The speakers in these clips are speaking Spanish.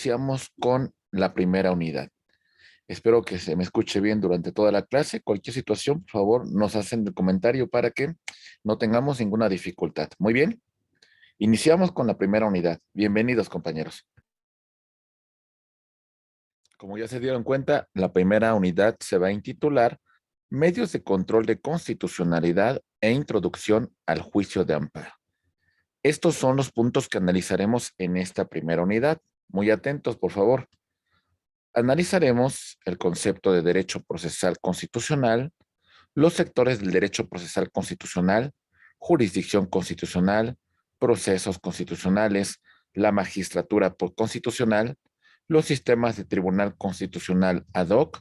iniciamos con la primera unidad. Espero que se me escuche bien durante toda la clase. Cualquier situación, por favor, nos hacen el comentario para que no tengamos ninguna dificultad. Muy bien, iniciamos con la primera unidad. Bienvenidos, compañeros. Como ya se dieron cuenta, la primera unidad se va a intitular Medios de control de constitucionalidad e introducción al juicio de amparo. Estos son los puntos que analizaremos en esta primera unidad. Muy atentos, por favor. Analizaremos el concepto de derecho procesal constitucional, los sectores del derecho procesal constitucional, jurisdicción constitucional, procesos constitucionales, la magistratura constitucional, los sistemas de tribunal constitucional ad hoc,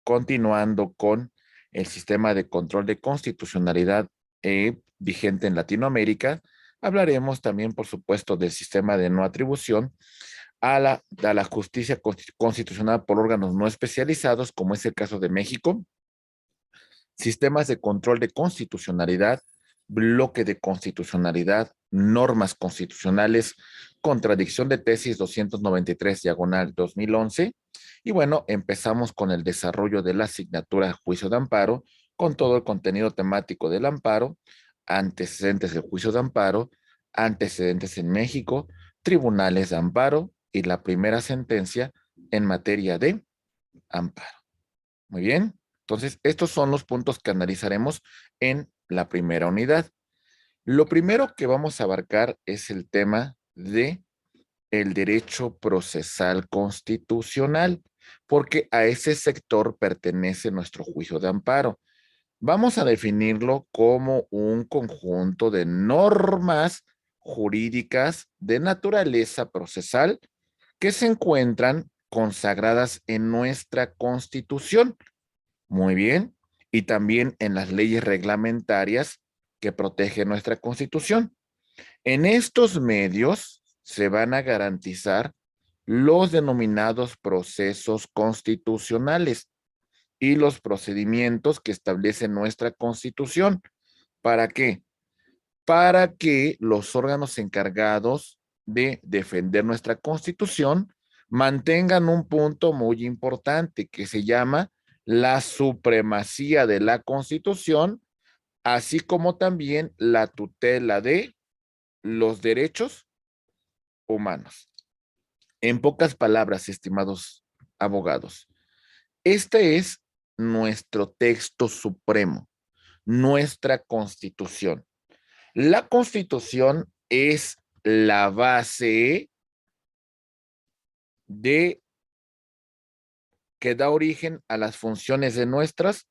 continuando con el sistema de control de constitucionalidad vigente en Latinoamérica. Hablaremos también, por supuesto, del sistema de no atribución a la justicia constitucional por órganos no especializados, como es el caso de México, sistemas de control de constitucionalidad, bloque de constitucionalidad, normas constitucionales, contradicción de tesis 293 diagonal 2011. Y bueno, empezamos con el desarrollo de la asignatura juicio de amparo, con todo el contenido temático del amparo, antecedentes del juicio de amparo, antecedentes en México, tribunales de amparo y la primera sentencia en materia de amparo. Muy bien. Entonces, estos son los puntos que analizaremos en la primera unidad. Lo primero que vamos a abarcar es el tema de el derecho procesal constitucional, porque a ese sector pertenece nuestro juicio de amparo. Vamos a definirlo como un conjunto de normas jurídicas de naturaleza procesal que se encuentran consagradas en nuestra Constitución. Muy bien. Y también en las leyes reglamentarias que protegen nuestra Constitución. En estos medios se van a garantizar los denominados procesos constitucionales y los procedimientos que establece nuestra Constitución. ¿Para qué? Para que los órganos encargados de defender nuestra Constitución mantengan un punto muy importante que se llama la supremacía de la Constitución, así como también la tutela de los derechos humanos. En pocas palabras, estimados abogados, este es nuestro texto supremo, nuestra Constitución. La Constitución es la base de que da origen a las funciones de nuestras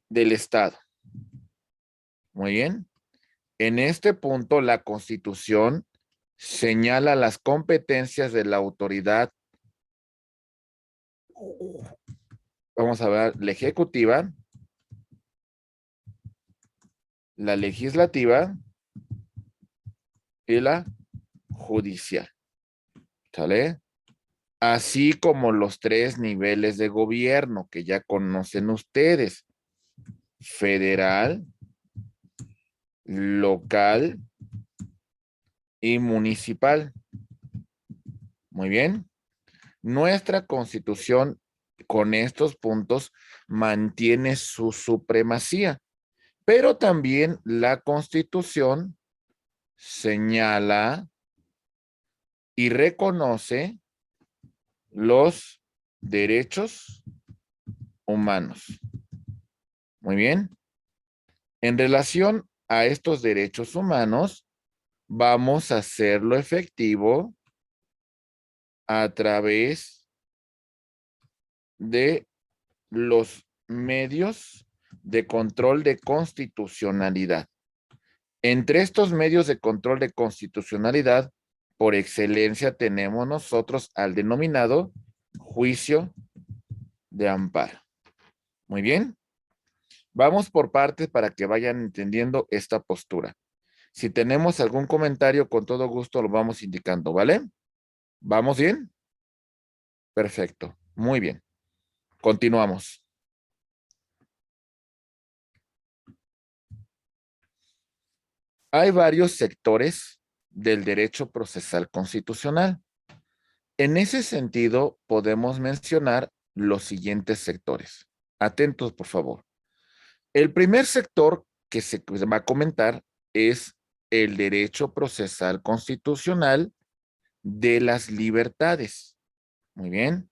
del Estado. Muy bien. En este punto, la Constitución señala las competencias de la autoridad, vamos a ver, la ejecutiva, la legislativa y la judicial. ¿Sale? Así como los tres niveles de gobierno que ya conocen ustedes: federal, local y municipal. Muy bien. Nuestra Constitución con estos puntos mantiene su supremacía, pero también la Constitución señala y reconoce los derechos humanos. Muy bien. En relación a estos derechos humanos, vamos a hacerlo efectivo a través de los medios de control de constitucionalidad. Entre estos medios de control de constitucionalidad, por excelencia tenemos nosotros al denominado juicio de amparo. Muy bien. Vamos por partes para que vayan entendiendo esta postura. Si tenemos algún comentario, con todo gusto lo vamos indicando, ¿vale? ¿Vamos bien? Perfecto. Muy bien. Continuamos. Hay varios sectores del derecho procesal constitucional. En ese sentido, podemos mencionar los siguientes sectores. Atentos, por favor. El primer sector que se va a comentar es el derecho procesal constitucional de las libertades. Muy bien.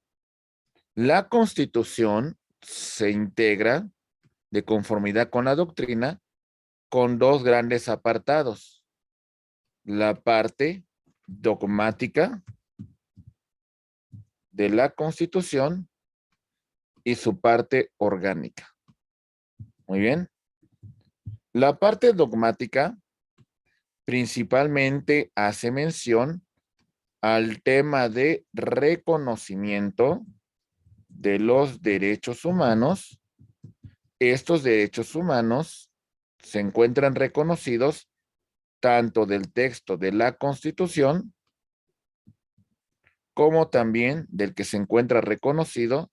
La Constitución se integra de conformidad con la doctrina con dos grandes apartados. La parte dogmática de la Constitución y su parte orgánica. Muy bien. La parte dogmática principalmente hace mención al tema de reconocimiento de los derechos humanos. Estos derechos humanos se encuentran reconocidos tanto del texto de la Constitución como también del que se encuentra reconocido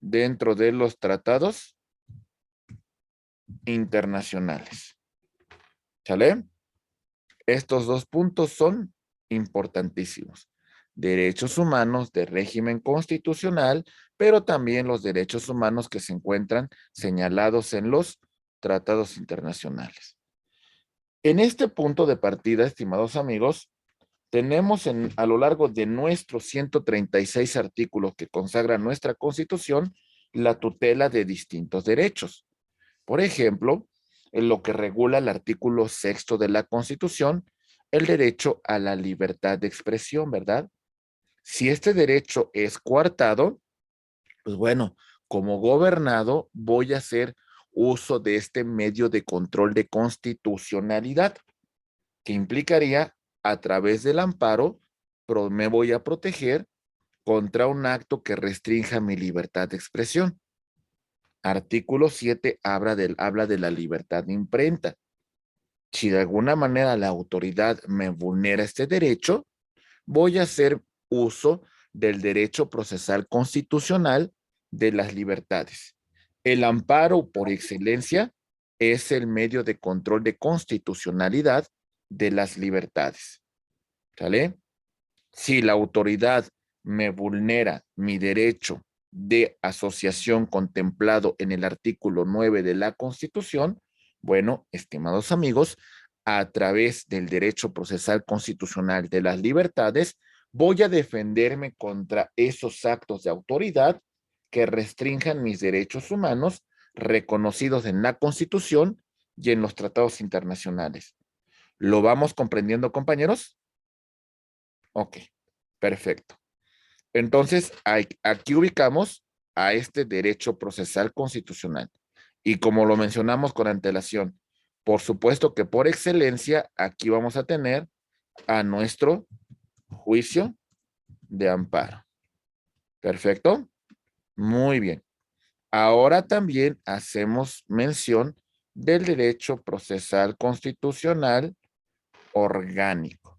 dentro de los tratados internacionales. ¿Sale? Estos dos puntos son importantísimos. Derechos humanos de régimen constitucional, pero también los derechos humanos que se encuentran señalados en los tratados internacionales. En este punto de partida, estimados amigos, tenemos a lo largo de nuestros 136 artículos que consagran nuestra Constitución la tutela de distintos derechos. Por ejemplo, en lo que regula el artículo 6 de la Constitución, el derecho a la libertad de expresión, ¿verdad? Si este derecho es coartado, pues bueno, como gobernado voy a hacer uso de este medio de control de constitucionalidad, que implicaría a través del amparo, me voy a proteger contra un acto que restrinja mi libertad de expresión. Artículo 7 habla de la libertad de imprenta. Si de alguna manera la autoridad me vulnera este derecho, voy a hacer uso del derecho procesal constitucional de las libertades. El amparo por excelencia es el medio de control de constitucionalidad de las libertades. ¿Sale? Si la autoridad me vulnera mi derecho de asociación contemplado en el artículo 9 de la Constitución, bueno, estimados amigos, a través del derecho procesal constitucional de las libertades, voy a defenderme contra esos actos de autoridad que restrinjan mis derechos humanos reconocidos en la Constitución y en los tratados internacionales. ¿Lo vamos comprendiendo, compañeros? Ok, perfecto. Entonces, aquí ubicamos a este derecho procesal constitucional. Y como lo mencionamos con antelación, por supuesto que por excelencia, aquí vamos a tener a nuestro juicio de amparo. Perfecto. Muy bien. Ahora también hacemos mención del derecho procesal constitucional orgánico.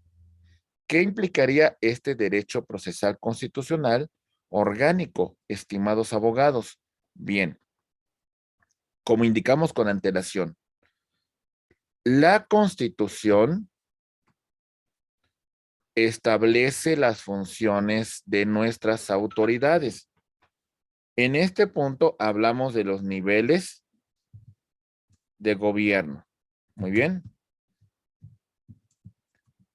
¿Qué implicaría este derecho procesal constitucional orgánico, estimados abogados? Bien, como indicamos con antelación, la Constitución establece las funciones de nuestras autoridades. En este punto hablamos de los niveles de gobierno. Muy bien.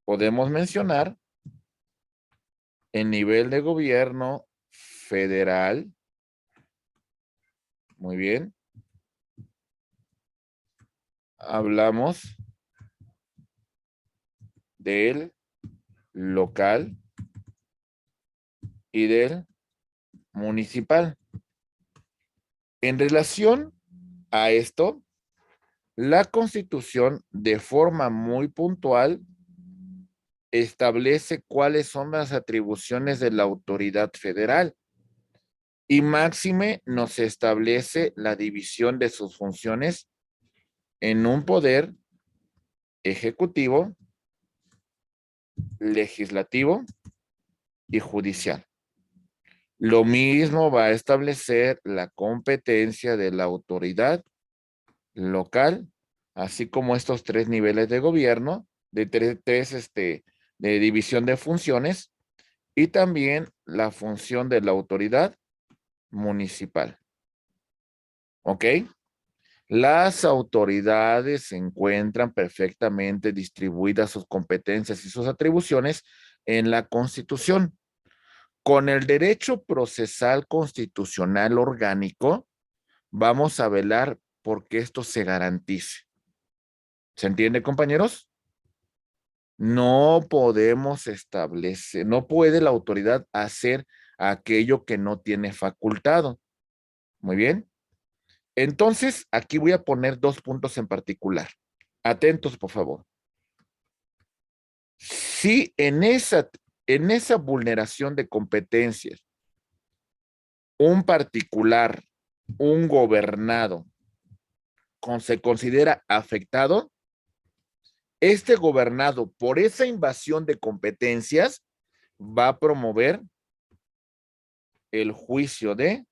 Podemos mencionar el nivel de gobierno federal. Muy bien. Hablamos del local y del municipal. En relación a esto, la Constitución de forma muy puntual establece cuáles son las atribuciones de la autoridad federal y máxime nos establece la división de sus funciones en un poder ejecutivo, legislativo y judicial. Lo mismo va a establecer la competencia de la autoridad local, así como estos tres niveles de gobierno de división de funciones y también la función de la autoridad municipal. ¿Ok? Las autoridades se encuentran perfectamente distribuidas sus competencias y sus atribuciones en la Constitución. Con el derecho procesal constitucional orgánico, vamos a velar por que esto se garantice. ¿Se entiende, compañeros? No podemos establecer, no puede la autoridad hacer aquello que no tiene facultado. Muy bien. Entonces, aquí voy a poner dos puntos en particular. Atentos, por favor. Si en esa vulneración de competencias, un particular, un gobernado, se considera afectado, este gobernado, por esa invasión de competencias, va a promover el juicio de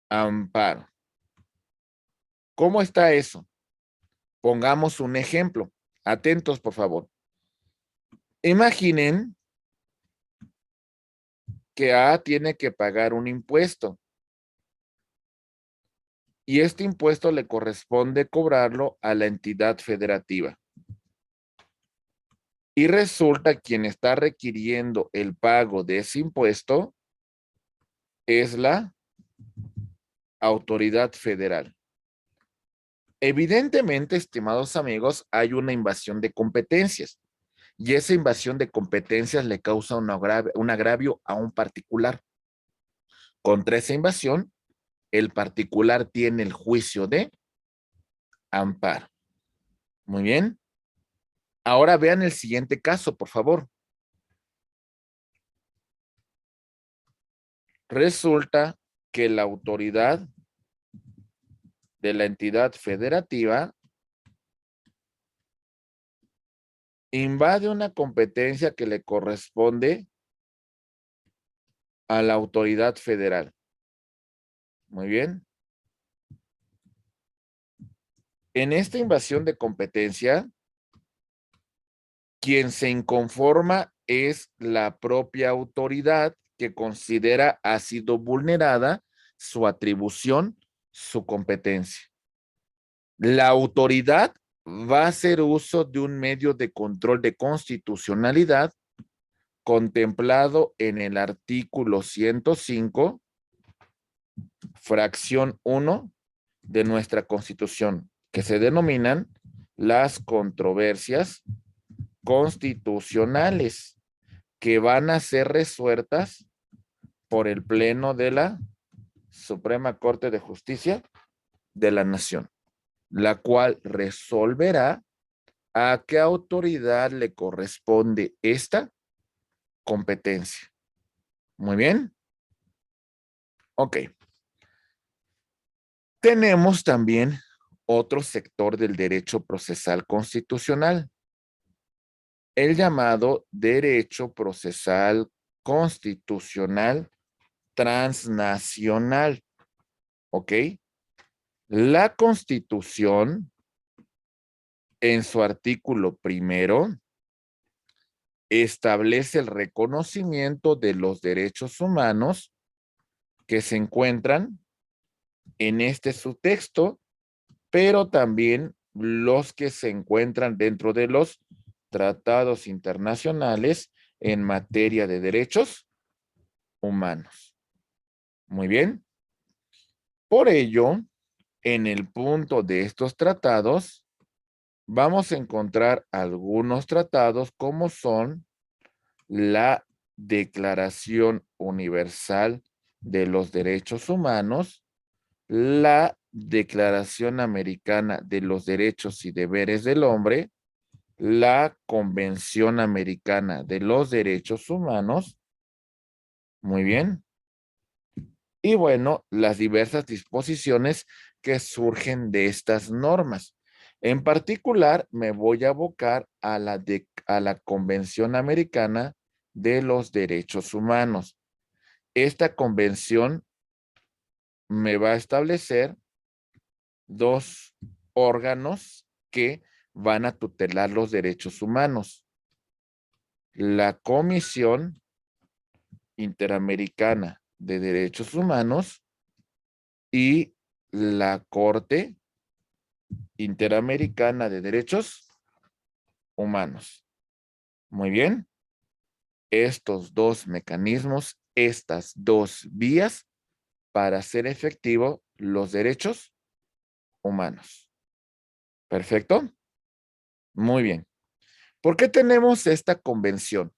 amparo. ¿Cómo está eso? Pongamos un ejemplo. Atentos, por favor. Imaginen que A tiene que pagar un impuesto y este impuesto le corresponde cobrarlo a la entidad federativa. Y resulta quien está requiriendo el pago de ese impuesto es la autoridad federal. Evidentemente, estimados amigos, hay una invasión de competencias y esa invasión de competencias le causa un agravio a un particular. Contra esa invasión, el particular tiene el juicio de amparo. Muy bien. Ahora vean el siguiente caso, por favor. Resulta que la autoridad de la entidad federativa invade una competencia que le corresponde a la autoridad federal. Muy bien. En esta invasión de competencia, quien se inconforma es la propia autoridad que considera ha sido vulnerada su atribución, su competencia. La autoridad va a hacer uso de un medio de control de constitucionalidad contemplado en el artículo 105, fracción 1 de nuestra Constitución, que se denominan las controversias constitucionales, que van a ser resueltas por el Pleno de la Suprema Corte de Justicia de la Nación, la cual resolverá a qué autoridad le corresponde esta competencia. Muy bien. Ok. Tenemos también otro sector del derecho procesal constitucional, el llamado derecho procesal constitucional transnacional. ¿Ok? La Constitución, en su artículo primero, establece el reconocimiento de los derechos humanos que se encuentran en este subtexto, pero también los que se encuentran dentro de los tratados internacionales en materia de derechos humanos. Muy bien. Por ello, en el punto de estos tratados, vamos a encontrar algunos tratados como son la Declaración Universal de los Derechos Humanos, la Declaración Americana de los Derechos y Deberes del Hombre, la Convención Americana de los Derechos Humanos. Muy bien. Y bueno, las diversas disposiciones que surgen de estas normas. En particular, me voy a abocar a la Convención Americana de los Derechos Humanos. Esta convención me va a establecer dos órganos que van a tutelar los derechos humanos? La Comisión Interamericana de Derechos Humanos y la Corte Interamericana de Derechos Humanos. Muy bien. Estos dos mecanismos, estas dos vías para hacer efectivo los derechos humanos. Perfecto. Muy bien. ¿Por qué tenemos esta convención?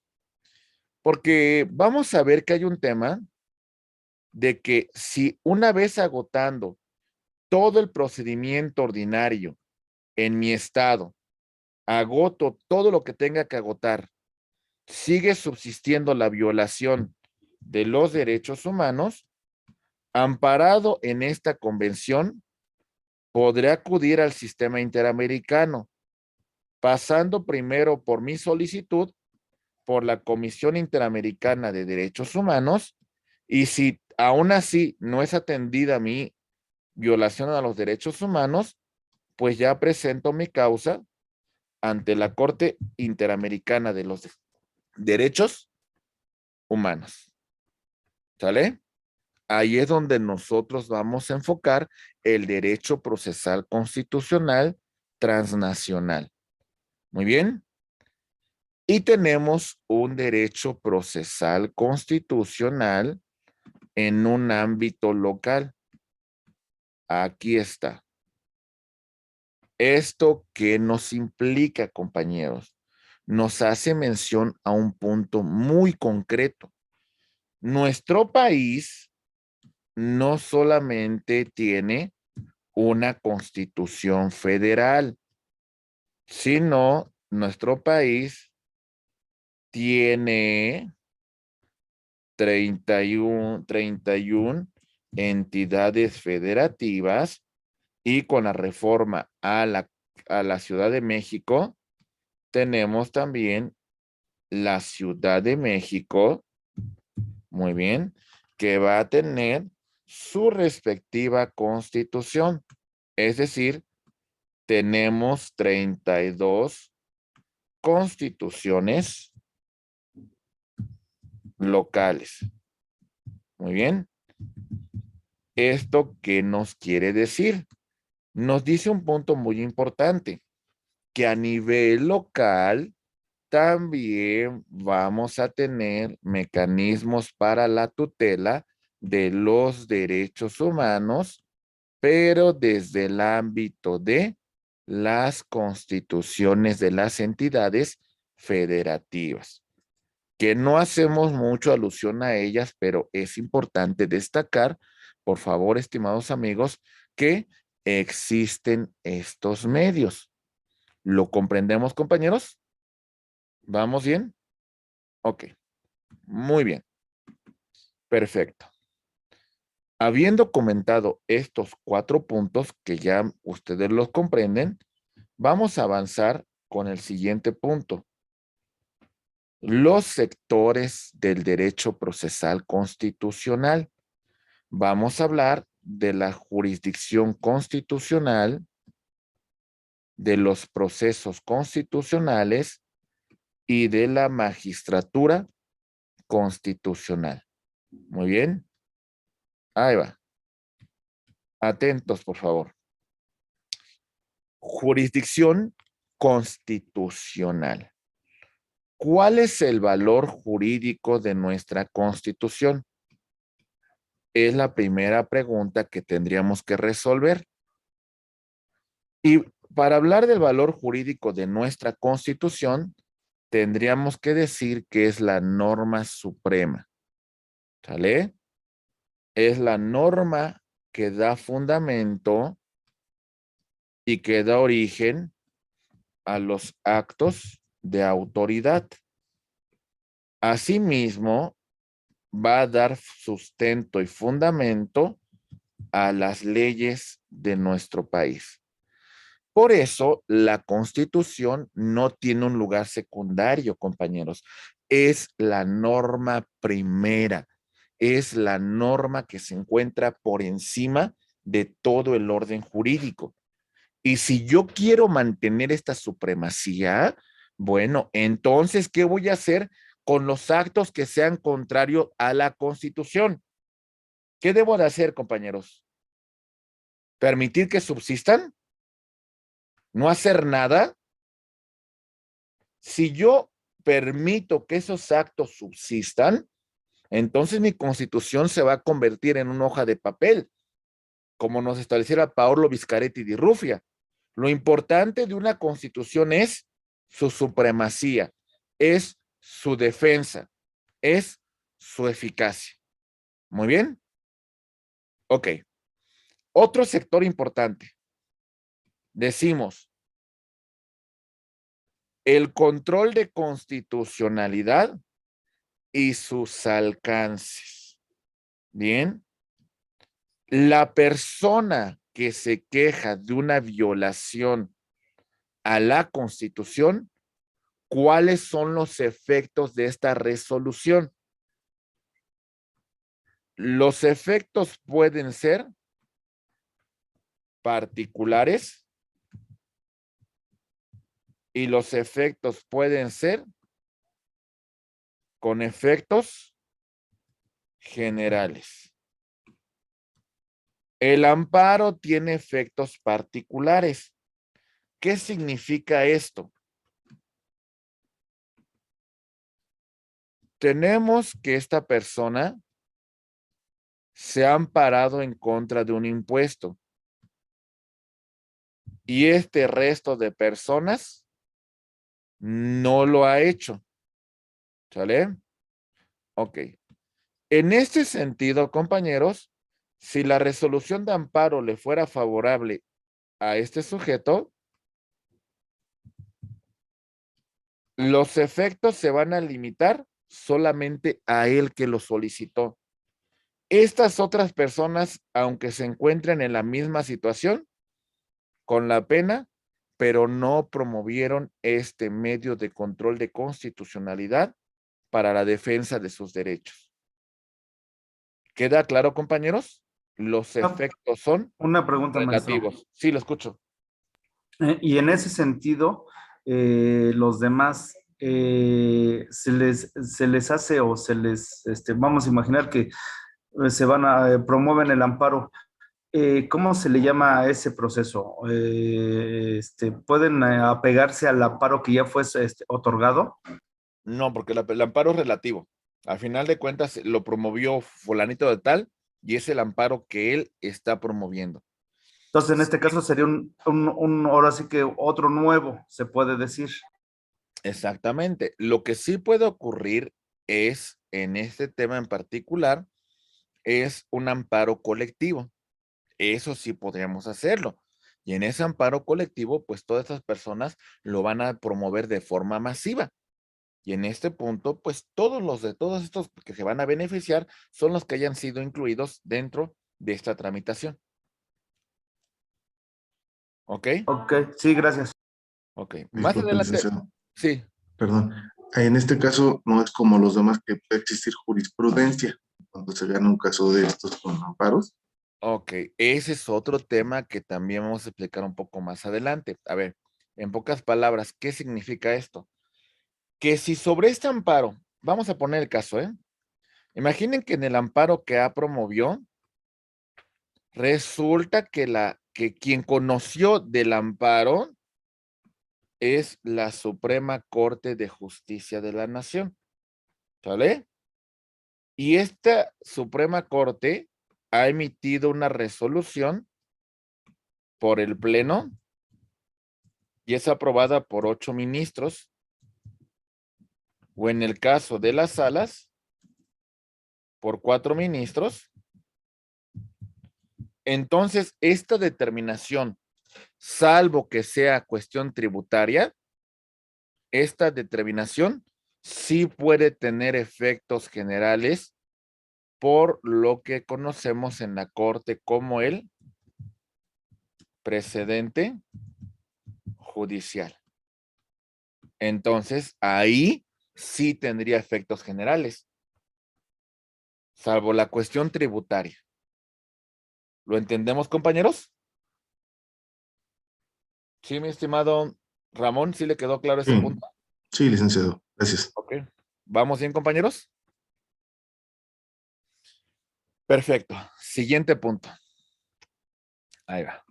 Porque vamos a ver que hay un tema de que si una vez agotando todo el procedimiento ordinario en mi estado, agoto todo lo que tenga que agotar, sigue subsistiendo la violación de los derechos humanos, amparado en esta convención, podré acudir al sistema interamericano, pasando primero por mi solicitud por la Comisión Interamericana de Derechos Humanos, y si aún así no es atendida mi violación a los derechos humanos, pues ya presento mi causa ante la Corte Interamericana de los Derechos Humanos. ¿Sale? Ahí es donde nosotros vamos a enfocar el derecho procesal constitucional transnacional. Muy bien. Y tenemos un derecho procesal constitucional en un ámbito local. Aquí está. ¿Esto qué nos implica, compañeros? Nos hace mención a un punto muy concreto. Nuestro país no solamente tiene una constitución federal, sino nuestro país tiene 31 entidades federativas, y con la reforma a la Ciudad de México, tenemos también la Ciudad de México, muy bien, que va a tener su respectiva constitución. Es decir, tenemos 32 constituciones locales. Muy bien. ¿Esto qué nos quiere decir? Nos dice un punto muy importante, que a nivel local también vamos a tener mecanismos para la tutela de los derechos humanos, pero desde el ámbito de las constituciones de las entidades federativas, que no hacemos mucho alusión a ellas, pero es importante destacar, por favor, estimados amigos, que existen estos medios. ¿Lo comprendemos, compañeros? ¿Vamos bien? Ok, muy bien, perfecto. Habiendo comentado estos 4 puntos que ya ustedes los comprenden, vamos a avanzar con el siguiente punto. Los sectores del derecho procesal constitucional. Vamos a hablar de la jurisdicción constitucional, de los procesos constitucionales y de la magistratura constitucional. Muy bien. Ahí va. Atentos, por favor. Jurisdicción constitucional. ¿Cuál es el valor jurídico de nuestra Constitución? Es la primera pregunta que tendríamos que resolver. Y para hablar del valor jurídico de nuestra Constitución, tendríamos que decir que es la norma suprema. ¿Sale? Es la norma que da fundamento y que da origen a los actos de autoridad. Asimismo, va a dar sustento y fundamento a las leyes de nuestro país. Por eso, la Constitución no tiene un lugar secundario, compañeros. Es la norma primera. Es la norma que se encuentra por encima de todo el orden jurídico. Y si yo quiero mantener esta supremacía, bueno, entonces, ¿qué voy a hacer con los actos que sean contrarios a la Constitución? ¿Qué debo de hacer, compañeros? ¿Permitir que subsistan? ¿No hacer nada? Si yo permito que esos actos subsistan, entonces mi Constitución se va a convertir en una hoja de papel, como nos estableciera Paolo Viscaretti di Ruffia. Lo importante de una Constitución es su supremacía, es su defensa, es su eficacia. Muy bien. Ok. Otro sector importante. Decimos, el control de constitucionalidad y sus alcances. Bien. La persona que se queja de una violación a la Constitución, ¿cuáles son los efectos de esta resolución? Los efectos pueden ser particulares y los efectos pueden ser con efectos generales. El amparo tiene efectos particulares. ¿Qué significa esto? Tenemos que esta persona se ha amparado en contra de un impuesto y este resto de personas no lo ha hecho. ¿Sale? Ok. En este sentido, compañeros, si la resolución de amparo le fuera favorable a este sujeto, los efectos se van a limitar solamente a él que lo solicitó. Estas otras personas, aunque se encuentren en la misma situación, con la pena, pero no promovieron este medio de control de constitucionalidad para la defensa de sus derechos. ¿Queda claro, compañeros? Los efectos son Una pregunta, maestro. relativos. Sí, lo escucho. Y en ese sentido, los demás, se les hace o se les, vamos a imaginar que se van a, promueven el amparo. ¿Cómo se le llama a ese proceso? ¿Pueden apegarse al amparo que ya fue otorgado? No, porque el amparo es relativo. Al final de cuentas, lo promovió fulanito de tal y es el amparo que él está promoviendo. Entonces, en este caso sería ahora sí que otro nuevo, se puede decir. Exactamente. Lo que sí puede ocurrir es, en este tema en particular, es un amparo colectivo. Eso sí podríamos hacerlo. Y en ese amparo colectivo, pues todas esas personas lo van a promover de forma masiva. Y en este punto, pues todos estos que se van a beneficiar son los que hayan sido incluidos dentro de esta tramitación. ¿Ok? Ok, sí, gracias. Ok. Más Disculpe, adelante, licenciado, sí. perdón. En este caso no es como los demás que puede existir jurisprudencia cuando se gana un caso de estos con amparos. Ok, ese es otro tema que también vamos a explicar un poco más adelante. A ver, en pocas palabras, ¿qué significa esto? Que si sobre este amparo, vamos a poner el caso, ¿eh? Imaginen que en el amparo que promovió, resulta que quien conoció del amparo es la Suprema Corte de Justicia de la Nación, ¿sale? Y esta Suprema Corte ha emitido una resolución por el Pleno y es aprobada por 8 ministros, o en el caso de las salas, por 4 ministros. Entonces, esta determinación, salvo que sea cuestión tributaria, esta determinación sí puede tener efectos generales por lo que conocemos en la Corte como el precedente judicial. Entonces, ahí sí tendría efectos generales, salvo la cuestión tributaria. ¿Lo entendemos, compañeros? Sí, mi estimado Ramón, ¿sí le quedó claro ese Sí, punto? sí, licenciado. Gracias. Ok. ¿Vamos bien, compañeros? Perfecto. Siguiente punto. Ahí va.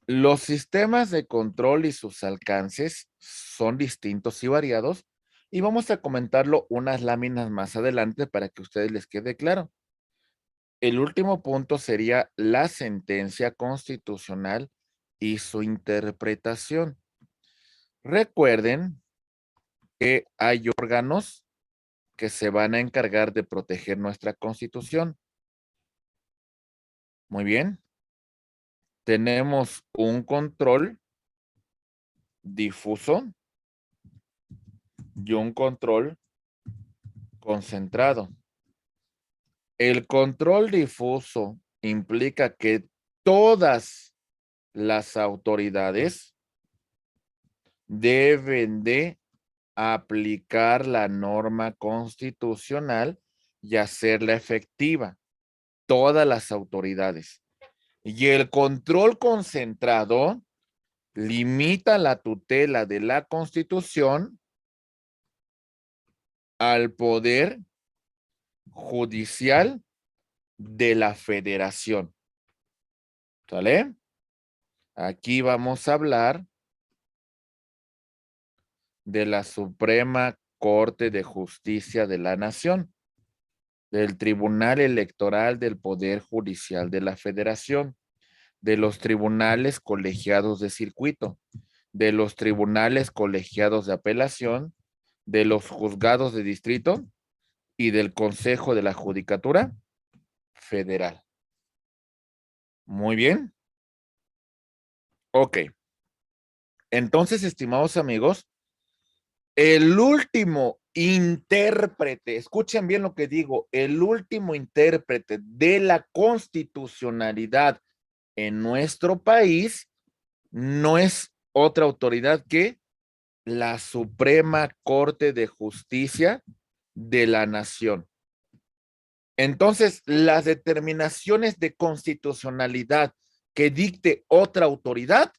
Los sistemas de control y sus alcances son distintos y variados, y vamos a comentarlo unas láminas más adelante para que a ustedes les quede claro. El último punto sería la sentencia constitucional y su interpretación. Recuerden que hay órganos que se van a encargar de proteger nuestra Constitución. Muy bien. Tenemos un control difuso y un control concentrado. El control difuso implica que todas las autoridades deben de aplicar la norma constitucional y hacerla efectiva. Todas las autoridades. Y el control concentrado limita la tutela de la Constitución al poder judicial de la Federación. ¿Sale? Aquí vamos a hablar de la Suprema Corte de Justicia de la Nación, del Tribunal Electoral del Poder Judicial de la Federación, de los tribunales colegiados de circuito, de los tribunales colegiados de apelación, de los juzgados de distrito y del Consejo de la Judicatura Federal. Muy bien. Ok. Entonces, estimados amigos, el último intérprete, escuchen bien lo que digo, el último intérprete de la constitucionalidad en nuestro país no es otra autoridad que la Suprema Corte de Justicia de la Nación. Entonces, las determinaciones de constitucionalidad que dicte otra autoridad,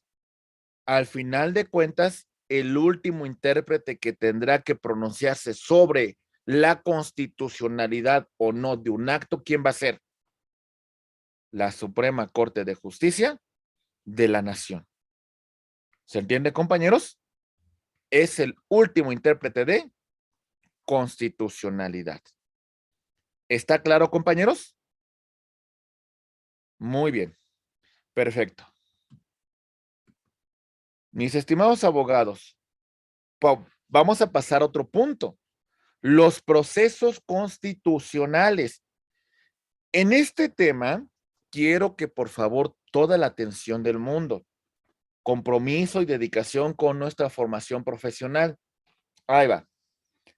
al final de cuentas, el último intérprete que tendrá que pronunciarse sobre la constitucionalidad o no de un acto, ¿quién va a ser? La Suprema Corte de Justicia de la Nación. ¿Se entiende, compañeros? Es el último intérprete de constitucionalidad. ¿Está claro, compañeros? Muy bien, perfecto. Mis estimados abogados, vamos a pasar a otro punto. Los procesos constitucionales. En este tema, quiero que por favor toda la atención del mundo, compromiso y dedicación con nuestra formación profesional. Ahí va.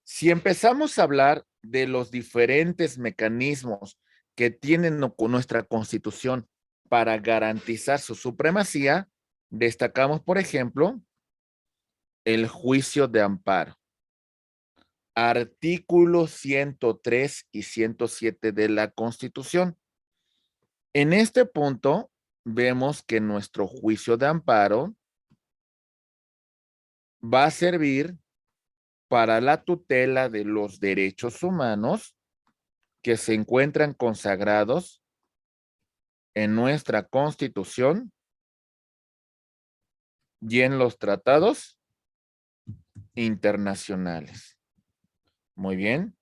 Si empezamos a hablar de los diferentes mecanismos que tienen nuestra Constitución para garantizar su supremacía, destacamos, por ejemplo, el juicio de amparo. Artículos 103 y 107 de la Constitución. En este punto, vemos que nuestro juicio de amparo va a servir para la tutela de los derechos humanos que se encuentran consagrados en nuestra Constitución y en los tratados internacionales. Muy bien.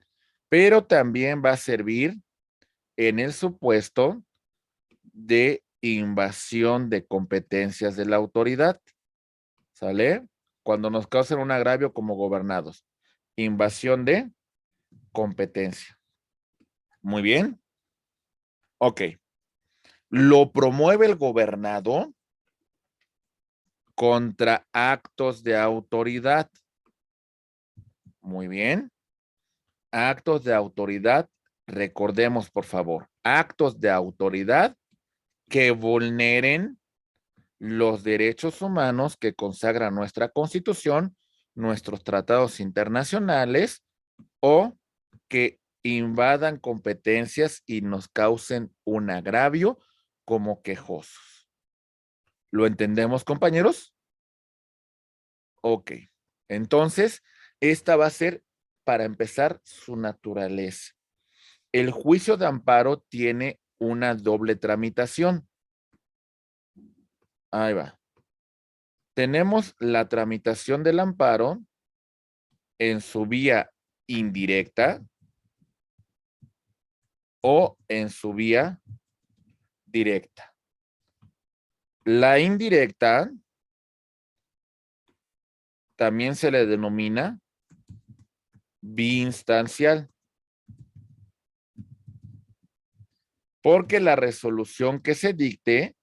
Pero también va a servir en el supuesto de invasión de competencias de la autoridad. ¿Sale? Cuando nos causen un agravio como gobernados. Invasión de competencia. Muy bien. Ok. Lo promueve el gobernado contra actos de autoridad. Muy bien. Actos de autoridad, recordemos por favor, actos de autoridad que vulneren los derechos humanos que consagra nuestra Constitución, nuestros tratados internacionales o que invadan competencias y nos causen un agravio como quejosos. ¿Lo entendemos, compañeros? Ok. Entonces, esta va a ser, para empezar, su naturaleza. El juicio de amparo tiene una doble tramitación. Ahí va. Tenemos la tramitación del amparo en su vía indirecta o en su vía directa. La indirecta también se le denomina biinstancial, porque la resolución que se dicte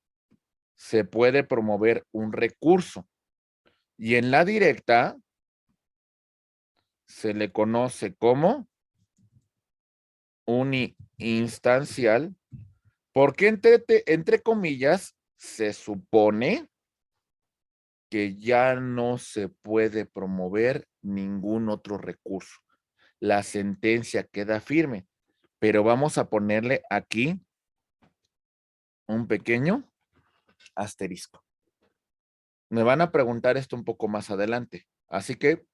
se puede promover un recurso, y en la directa se le conoce como uniinstancial, porque entre comillas se supone que ya no se puede promover ningún otro recurso. La sentencia queda firme, pero vamos a ponerle aquí un pequeño asterisco. Me van a preguntar esto un poco más adelante, así que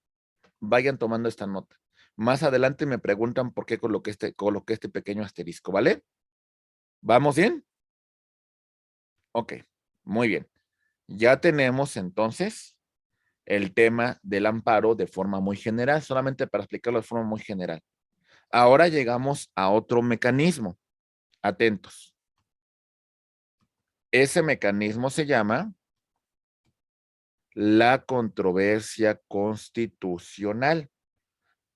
vayan tomando esta nota. Más adelante me preguntan por qué coloqué este pequeño asterisco, ¿vale? ¿Vamos bien? Ok, muy bien. Ya tenemos entonces el tema del amparo de forma muy general, solamente para explicarlo de forma muy general. Ahora llegamos a otro mecanismo. Atentos. Ese mecanismo se llama la controversia constitucional.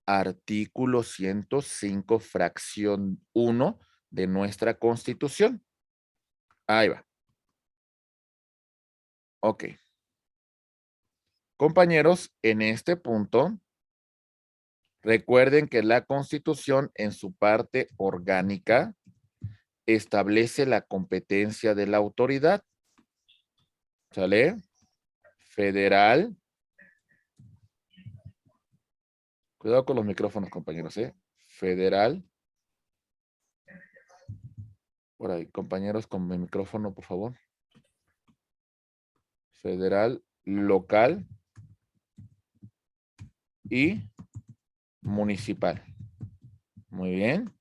Artículo 105, fracción 1 de nuestra Constitución. Ahí va. Ok. Compañeros, en este punto, recuerden que la Constitución en su parte orgánica establece la competencia de la autoridad. ¿Sale? Federal. Cuidado con los micrófonos, compañeros, ¿eh? Federal. Por ahí, compañeros, con mi micrófono, por favor. Federal, local y municipal. Muy bien.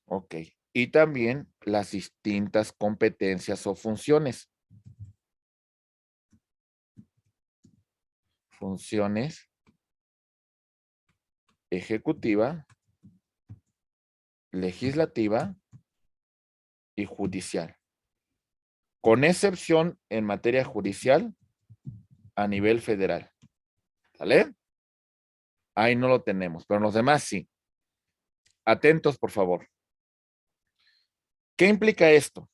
Ok. Y también las distintas competencias o funciones. Funciones ejecutiva, legislativa y judicial. Con excepción en materia judicial a nivel federal. ¿Sale? Ahí no lo tenemos, pero los demás sí. Atentos, por favor. ¿Qué implica esto?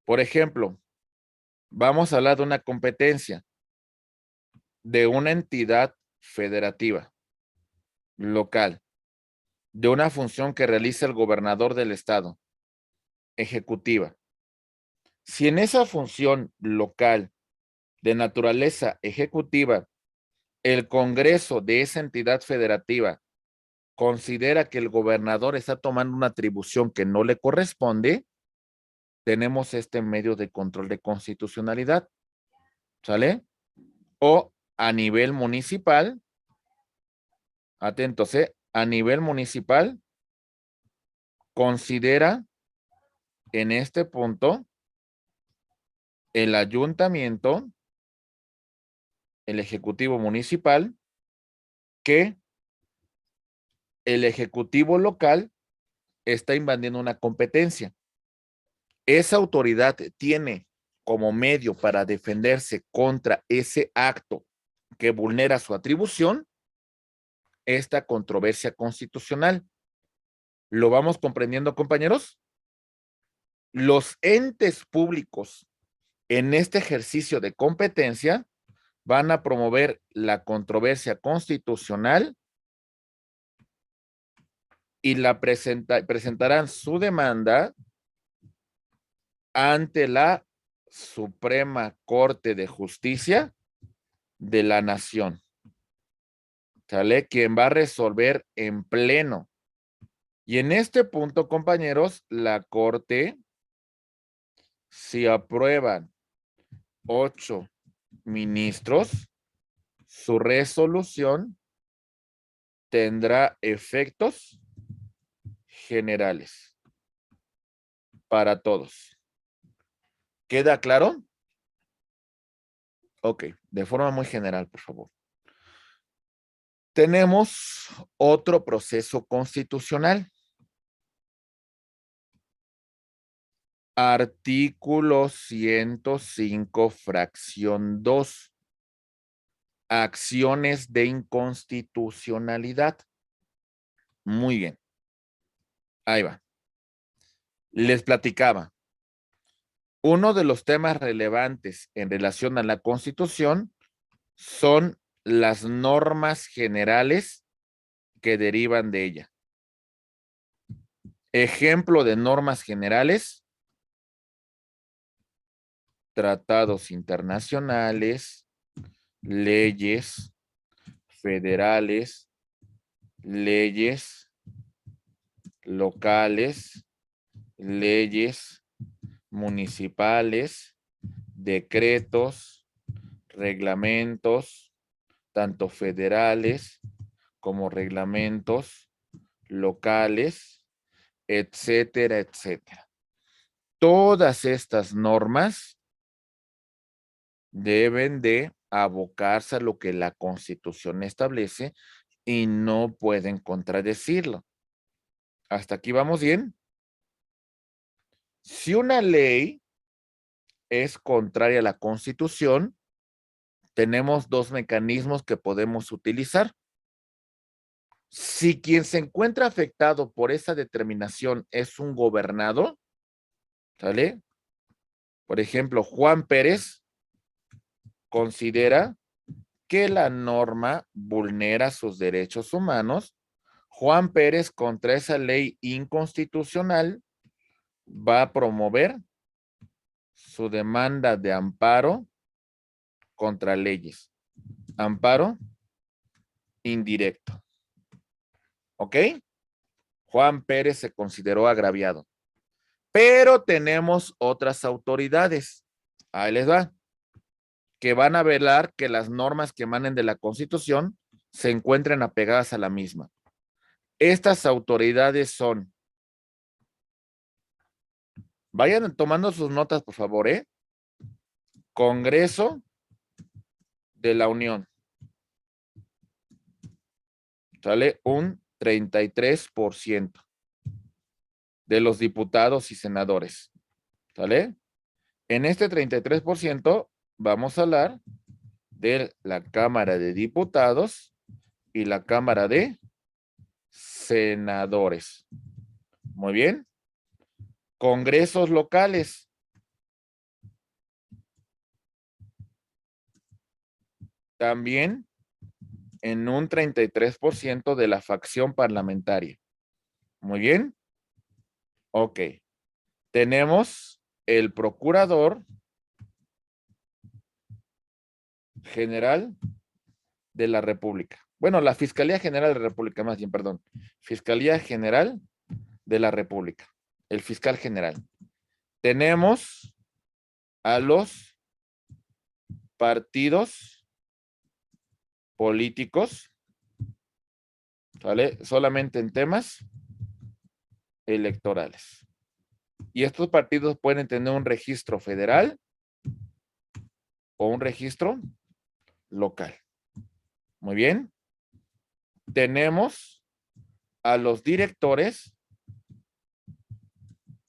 Por ejemplo, vamos a hablar de una competencia de una entidad federativa, local, de una función que realiza el gobernador del estado, ejecutiva. Si en esa función local de naturaleza ejecutiva, el Congreso de esa entidad federativa considera que el gobernador está tomando una atribución que no le corresponde, tenemos este medio de control de constitucionalidad, ¿sale? O a nivel municipal, atentos, a nivel municipal, considera en este punto el ayuntamiento, el ejecutivo municipal, que el ejecutivo local está invadiendo una competencia. Esa autoridad tiene como medio para defenderse contra ese acto que vulnera su atribución, esta controversia constitucional. ¿Lo vamos comprendiendo, compañeros? Los entes públicos en este ejercicio de competencia van a promover la controversia constitucional y presentarán su demanda ante la Suprema Corte de Justicia de la Nación. ¿Sale? Quien va a resolver en pleno. Y en este punto, compañeros, la Corte, si aprueban 8 ministros, su resolución tendrá efectos generales para todos. ¿Queda claro? Ok, de forma muy general, por favor. Tenemos otro proceso constitucional. Artículo 105, fracción 2. Acciones de inconstitucionalidad. Muy bien. Ahí va. Les platicaba. Uno de los temas relevantes en relación a la Constitución son las normas generales que derivan de ella. Ejemplo de normas generales: tratados internacionales, leyes federales, leyes locales, leyes municipales, decretos, reglamentos, tanto federales como reglamentos locales, etcétera, etcétera. Todas estas normas deben de abocarse a lo que la Constitución establece y no pueden contradecirlo. ¿Hasta aquí vamos bien? Si una ley es contraria a la Constitución, tenemos dos mecanismos que podemos utilizar. Si quien se encuentra afectado por esa determinación es un gobernado, ¿sale? Por ejemplo, Juan Pérez considera que la norma vulnera sus derechos humanos. Juan Pérez, contra esa ley inconstitucional, va a promover su demanda de amparo contra leyes. Amparo indirecto. ¿Ok? Juan Pérez se consideró agraviado. Pero tenemos otras autoridades. Ahí les va. Que van a velar que las normas que emanen de la Constitución se encuentren apegadas a la misma. Estas autoridades son, vayan tomando sus notas, por favor, Congreso de la Unión. Sale un 33% de los diputados y senadores. ¿Sale? En este 33% vamos a hablar de la Cámara de Diputados y la Cámara de Senadores. Muy bien. Congresos locales. También en un 33% de la facción parlamentaria. Muy bien. Ok. Tenemos el Procurador General de la República. Bueno, la Fiscalía General de la República, más bien, perdón. Fiscalía General de la República. El Fiscal General. Tenemos a los partidos políticos, ¿vale? Solamente en temas electorales. Y estos partidos pueden tener un registro federal o un registro local. Muy bien. Tenemos a los directores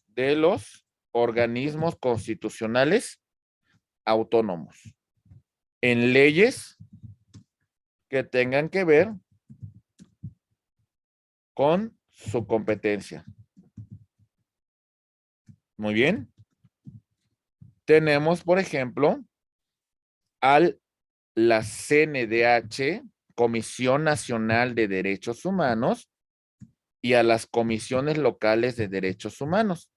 de los organismos constitucionales autónomos en leyes que tengan que ver con su competencia. Muy bien. Tenemos, por ejemplo, la CNDH, Comisión Nacional de Derechos Humanos, y a las comisiones locales de derechos humanos.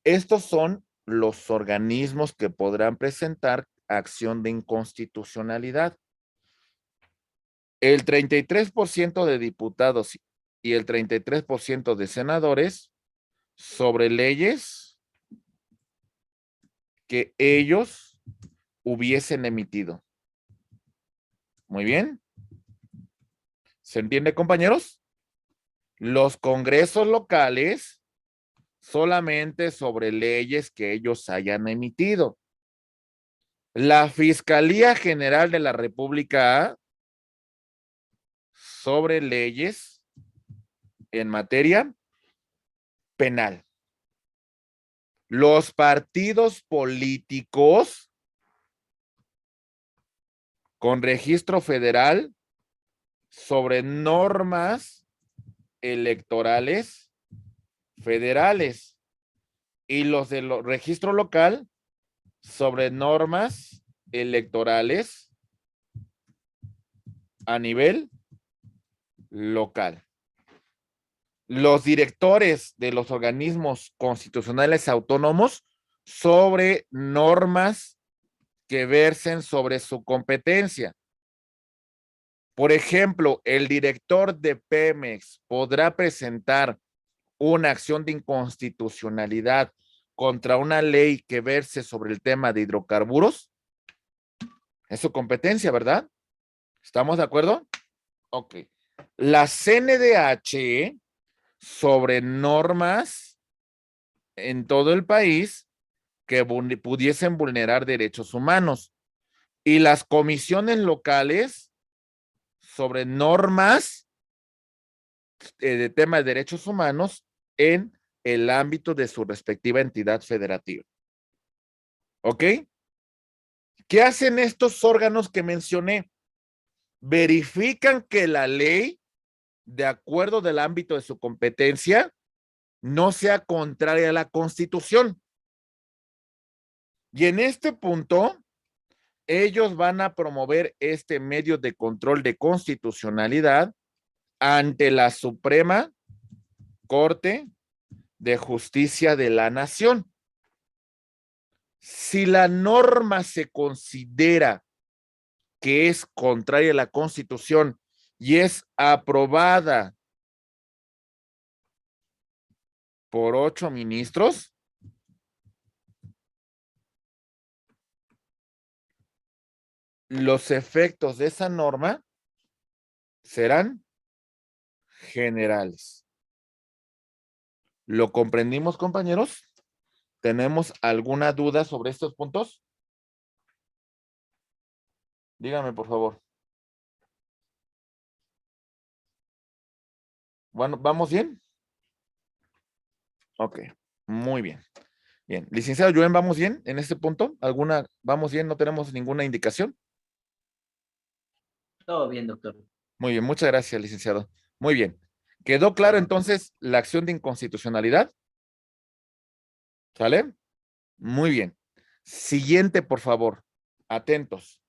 Estos son los organismos que podrán presentar acción de inconstitucionalidad. El 33% de diputados y el 33% de senadores sobre leyes que ellos hubiesen emitido. Muy bien. ¿Se entiende, compañeros? Los congresos locales solamente sobre leyes que ellos hayan emitido. La Fiscalía General de la República sobre leyes en materia penal. Los partidos políticos con registro federal sobre normas electorales federales y los de registro local sobre normas electorales a nivel local. Los directores de los organismos constitucionales autónomos sobre normas que versen sobre su competencia. Por ejemplo, el director de Pemex podrá presentar una acción de inconstitucionalidad contra una ley que verse sobre el tema de hidrocarburos. Es su competencia, ¿verdad? ¿Estamos de acuerdo? Ok. La CNDH sobre normas en todo el país que pudiesen vulnerar derechos humanos y las comisiones locales sobre normas de tema de derechos humanos en el ámbito de su respectiva entidad federativa. ¿Ok? ¿Qué hacen estos órganos que mencioné? Verifican que la ley, de acuerdo del ámbito de su competencia, no sea contraria a la Constitución. Y en este punto, ellos van a promover este medio de control de constitucionalidad ante la Suprema Corte de Justicia de la Nación. Si la norma se considera que es contraria a la Constitución y es aprobada por 8 ministros, los efectos de esa norma serán generales. ¿Lo comprendimos, compañeros? ¿Tenemos alguna duda sobre estos puntos? Dígame, por favor. Bueno, ¿vamos bien? Ok, muy bien. Bien, licenciado Joen, ¿vamos bien en este punto? ¿Vamos bien? ¿No tenemos ninguna indicación? Todo bien, doctor. Muy bien, muchas gracias, licenciado. Muy bien. ¿Quedó claro entonces la acción de inconstitucionalidad? ¿Sale? Muy bien. Siguiente, por favor. Atentos.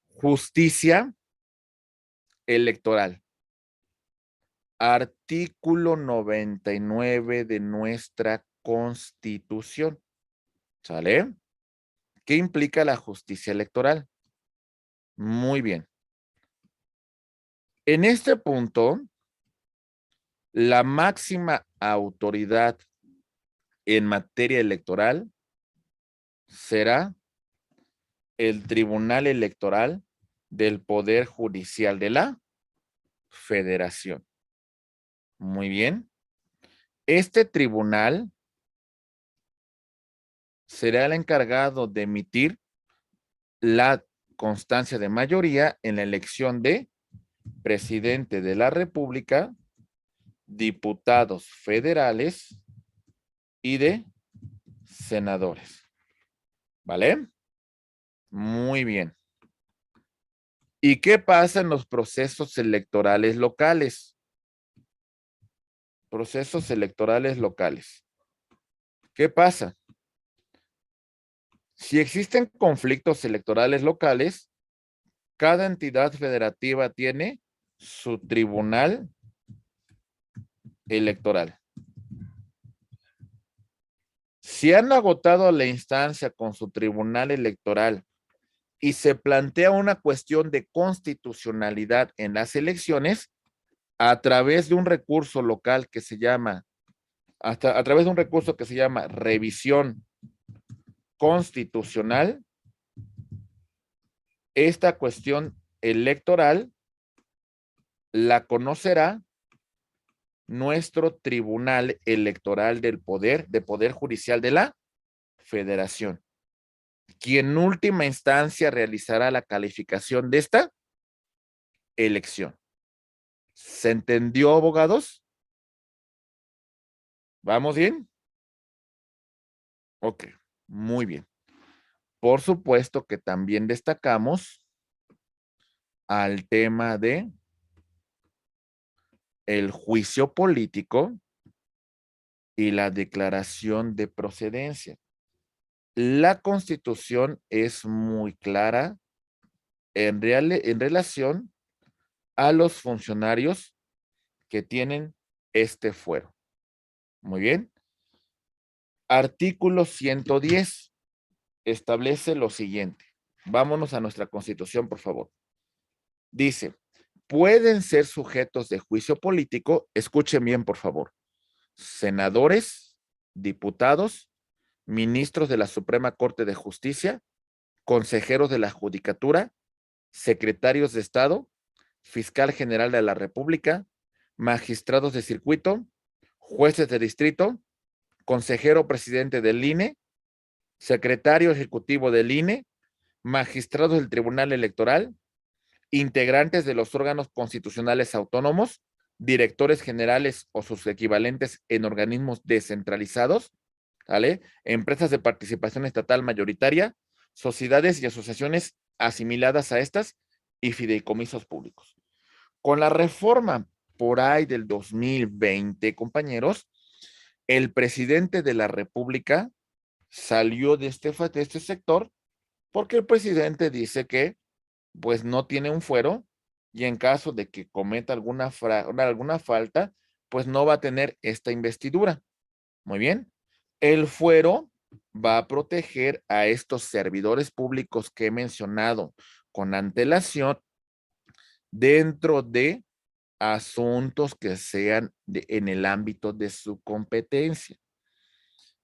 Justicia electoral. Artículo 99 de nuestra Constitución. ¿Sale? ¿Qué implica la justicia electoral? Muy bien. En este punto, la máxima autoridad en materia electoral será el Tribunal Electoral del Poder Judicial de la Federación. Muy bien. Este tribunal será el encargado de emitir la constancia de mayoría en la elección de presidente de la República, diputados federales y de senadores. ¿Vale? Muy bien. ¿Y qué pasa en los procesos electorales locales? Procesos electorales locales. ¿Qué pasa? Si existen conflictos electorales locales, cada entidad federativa tiene su tribunal electoral. Si han agotado la instancia con su tribunal electoral y se plantea una cuestión de constitucionalidad en las elecciones, a través de un recurso local que se llama hasta a través de un recurso que se llama revisión constitucional, esta cuestión electoral la conocerá nuestro Tribunal Electoral de Poder Judicial de la Federación, quien en última instancia realizará la calificación de esta elección. ¿Se entendió, abogados? ¿Vamos bien? Ok, muy bien. Por supuesto que también destacamos al tema de el juicio político y la declaración de procedencia. La Constitución es muy clara en relación a los funcionarios que tienen este fuero. Muy bien. Artículo 110 establece lo siguiente. Vámonos a nuestra Constitución, por favor. Dice, pueden ser sujetos de juicio político, escuchen bien, por favor, senadores, diputados, ministros de la Suprema Corte de Justicia, consejeros de la Judicatura, secretarios de Estado, fiscal general de la República, magistrados de circuito, jueces de distrito, consejero presidente del INE, secretario ejecutivo del INE, magistrados del Tribunal Electoral, integrantes de los órganos constitucionales autónomos, directores generales o sus equivalentes en organismos descentralizados, ¿vale? Empresas de participación estatal mayoritaria, sociedades y asociaciones asimiladas a estas y fideicomisos públicos. Con la reforma por ahí del 2020, compañeros, el presidente de la República salió de este sector porque el presidente dice que pues no tiene un fuero y en caso de que cometa alguna falta, pues no va a tener esta investidura. Muy bien. El fuero va a proteger a estos servidores públicos que he mencionado con antelación dentro de asuntos que sean en el ámbito de su competencia.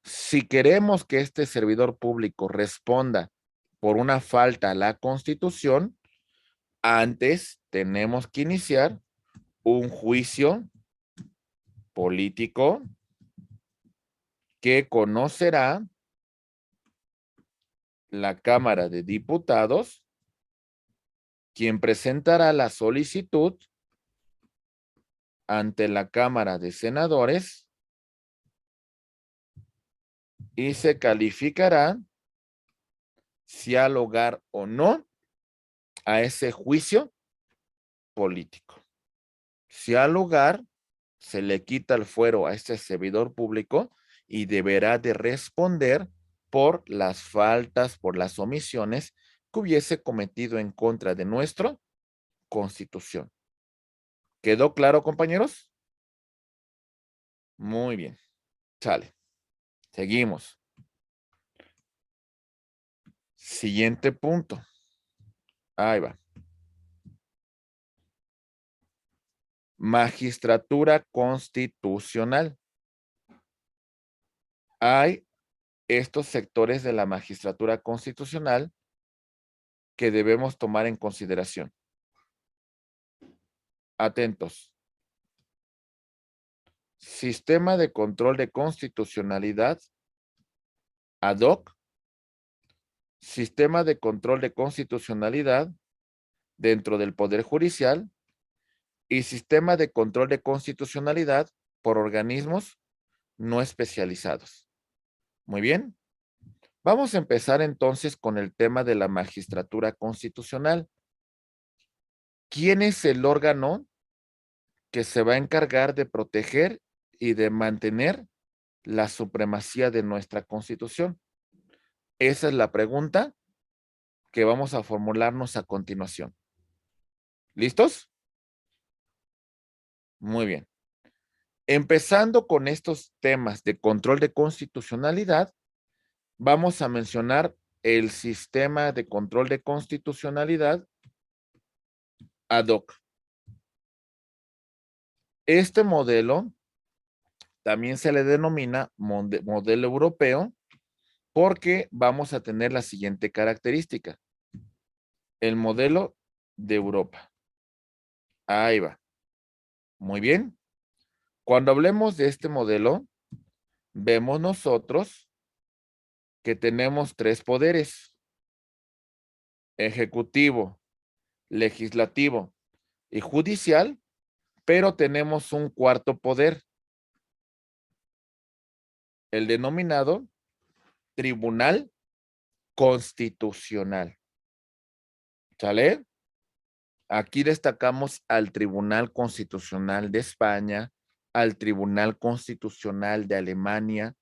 Si queremos que este servidor público responda por una falta a la Constitución, antes tenemos que iniciar un juicio político que conocerá la Cámara de Diputados, quien presentará la solicitud ante la Cámara de Senadores y se calificará si ha lugar o no a ese juicio político. Si ha lugar, se le quita el fuero a este servidor público y deberá de responder por las faltas, por las omisiones que hubiese cometido en contra de nuestra Constitución. ¿Quedó claro, compañeros? Muy bien. Sale. Seguimos. Siguiente punto. Ahí va. Magistratura constitucional. Hay estos sectores de la magistratura constitucional que debemos tomar en consideración. Atentos. Sistema de control de constitucionalidad ad hoc. Sistema de control de constitucionalidad dentro del Poder Judicial y sistema de control de constitucionalidad por organismos no especializados. Muy bien. Vamos a empezar entonces con el tema de la magistratura constitucional. ¿Quién es el órgano que se va a encargar de proteger y de mantener la supremacía de nuestra Constitución? Esa es la pregunta que vamos a formularnos a continuación. ¿Listos? Muy bien. Empezando con estos temas de control de constitucionalidad, vamos a mencionar el sistema de control de constitucionalidad ad hoc. Este modelo También se le denomina modelo europeo porque vamos a tener la siguiente característica. El modelo de Europa. Ahí va. Muy bien. Cuando hablemos de este modelo, vemos nosotros que tenemos tres poderes: ejecutivo, legislativo y judicial, pero tenemos un cuarto poder, el denominado Tribunal Constitucional. ¿Sale? Aquí destacamos al Tribunal Constitucional de España, al Tribunal Constitucional de Alemania,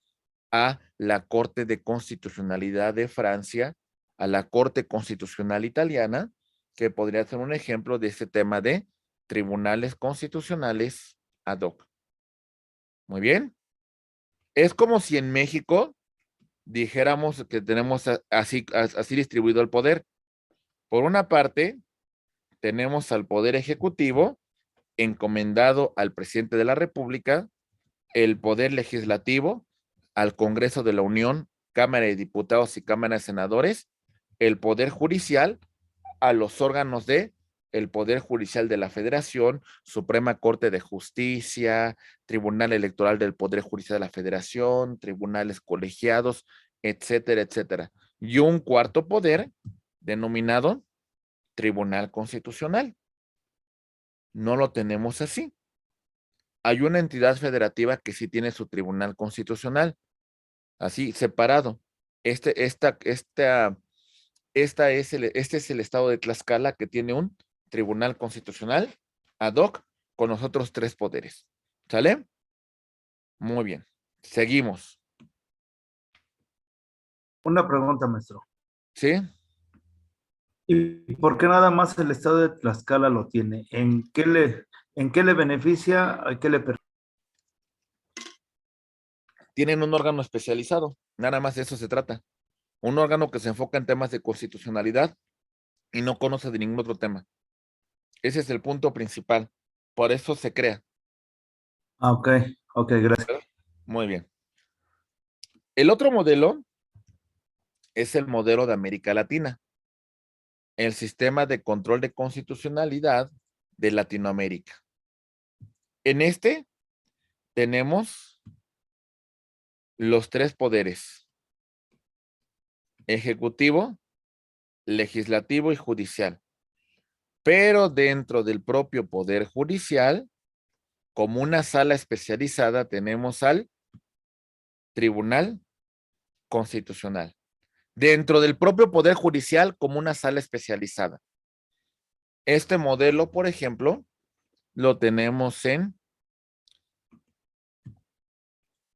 a la Corte de Constitucionalidad de Francia, a la Corte Constitucional Italiana, que podría ser un ejemplo de este tema de tribunales constitucionales ad hoc. Muy bien. Es como si en México dijéramos que tenemos así distribuido el poder. Por una parte, tenemos al Poder Ejecutivo encomendado al presidente de la República, el Poder Legislativo al Congreso de la Unión, Cámara de Diputados y Cámara de Senadores, el Poder Judicial a los órganos de el Poder Judicial de la Federación, Suprema Corte de Justicia, Tribunal Electoral del Poder Judicial de la Federación, tribunales colegiados, etcétera, etcétera. Y un cuarto poder denominado Tribunal Constitucional. No lo tenemos así. Hay una entidad federativa que sí tiene su Tribunal Constitucional, así separado. Este es el estado de Tlaxcala, que tiene un Tribunal Constitucional ad hoc con los otros tres poderes. ¿Sale? Muy bien. Seguimos. Una pregunta, maestro. ¿Sí? ¿Y por qué nada más el estado de Tlaxcala lo tiene? En qué le beneficia? ¿A qué le perjudica? Tienen un órgano especializado. Nada más de eso se trata. Un órgano que se enfoca en temas de constitucionalidad y no conoce de ningún otro tema. Ese es el punto principal. Por eso se crea. Ah, ok, gracias. Muy bien. El otro modelo es el modelo de América Latina, el sistema de control de constitucionalidad de Latinoamérica. En este tenemos los tres poderes: ejecutivo, legislativo y judicial. Pero dentro del propio poder judicial, como una sala especializada, tenemos al Tribunal Constitucional. Dentro del propio poder judicial, como una sala especializada. Este modelo, por ejemplo, lo tenemos en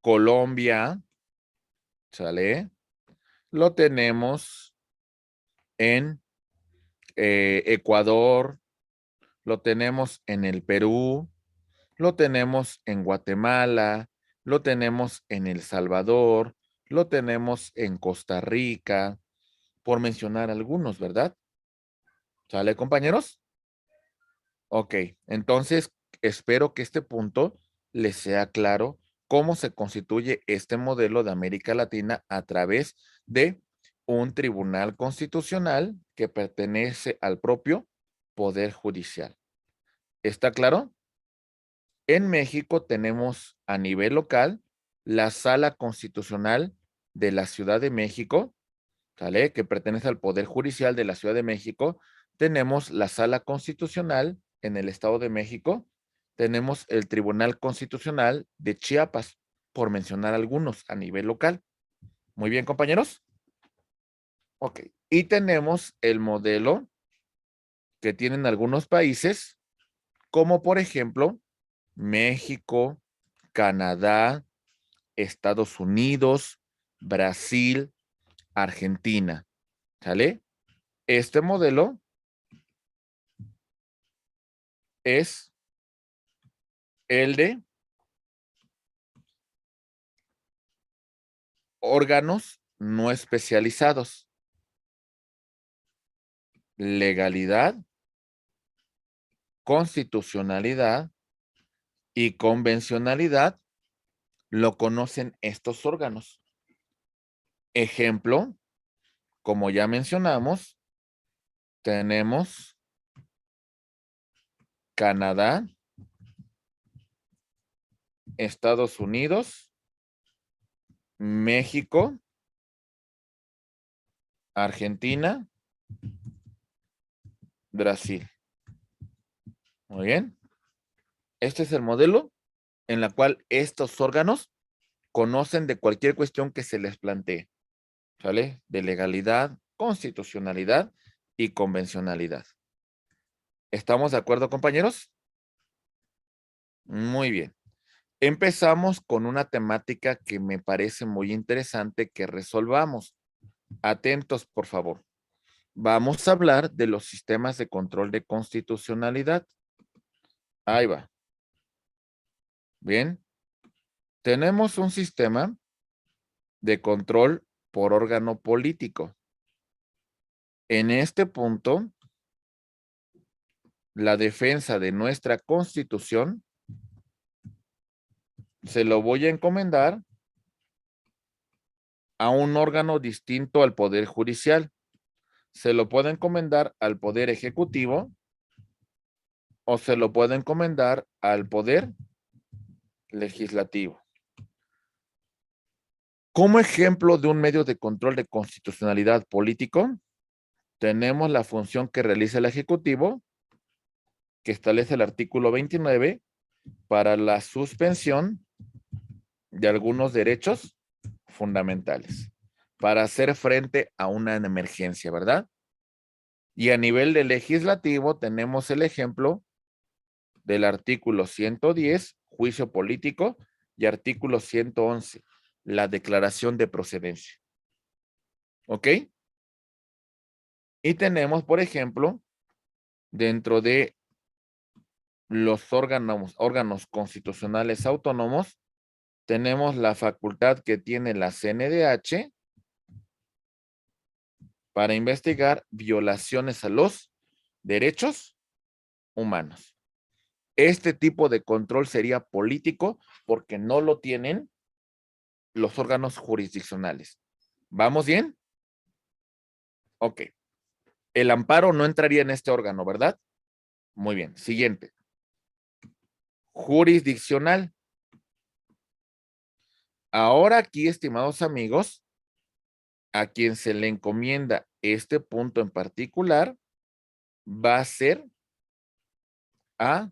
Colombia, ¿sale? Lo tenemos en Ecuador, lo tenemos en el Perú, lo tenemos en Guatemala, lo tenemos en El Salvador, lo tenemos en Costa Rica, por mencionar algunos, ¿verdad? ¿Sale, compañeros? Ok, entonces espero que este punto les sea claro cómo se constituye este modelo de América Latina a través de un tribunal constitucional que pertenece al propio Poder Judicial. ¿Está claro? En México tenemos a nivel local la Sala Constitucional de la Ciudad de México, ¿sale? Que pertenece al Poder Judicial de la Ciudad de México. Tenemos la Sala Constitucional en el Estado de México. Tenemos el Tribunal Constitucional de Chiapas, por mencionar algunos a nivel local. Muy bien, compañeros. Ok. Y tenemos el modelo que tienen algunos países, como por ejemplo México, Canadá, Estados Unidos, Brasil, Argentina. ¿Sale? Este modelo es el de órganos no especializados, legalidad, constitucionalidad y convencionalidad lo conocen estos órganos. Ejemplo, como ya mencionamos, tenemos Canadá, Estados Unidos, México, Argentina, Brasil. Muy bien. Este es el modelo en la cual estos órganos conocen de cualquier cuestión que se les plantee, ¿sale? De legalidad, constitucionalidad y convencionalidad. ¿Estamos de acuerdo, compañeros? Muy bien. Empezamos con una temática que me parece muy interesante que resolvamos. Atentos, por favor. Vamos a hablar de los sistemas de control de constitucionalidad. Ahí va. Bien. Tenemos un sistema de control por órgano político. En este punto, la defensa de nuestra Constitución se lo voy a encomendar a un órgano distinto al Poder Judicial. Se lo puede encomendar al Poder Ejecutivo o se lo puede encomendar al Poder Legislativo. Como ejemplo de un medio de control de constitucionalidad político, tenemos la función que realiza el Ejecutivo, que establece el artículo 29 para la suspensión de algunos derechos fundamentales, para hacer frente a una emergencia, ¿verdad? Y a nivel de legislativo tenemos el ejemplo del artículo 110, juicio político, y artículo 111, la declaración de procedencia. ¿Ok? Y tenemos, por ejemplo, dentro de los órganos constitucionales autónomos, tenemos la facultad que tiene la CNDH para investigar violaciones a los derechos humanos. Este tipo de control sería político porque no lo tienen los órganos jurisdiccionales. ¿Vamos bien? Ok. El amparo no entraría en este órgano, ¿verdad? Muy bien. Siguiente. Jurisdiccional. Ahora aquí, estimados amigos, a quien se le encomienda este punto en particular va a ser a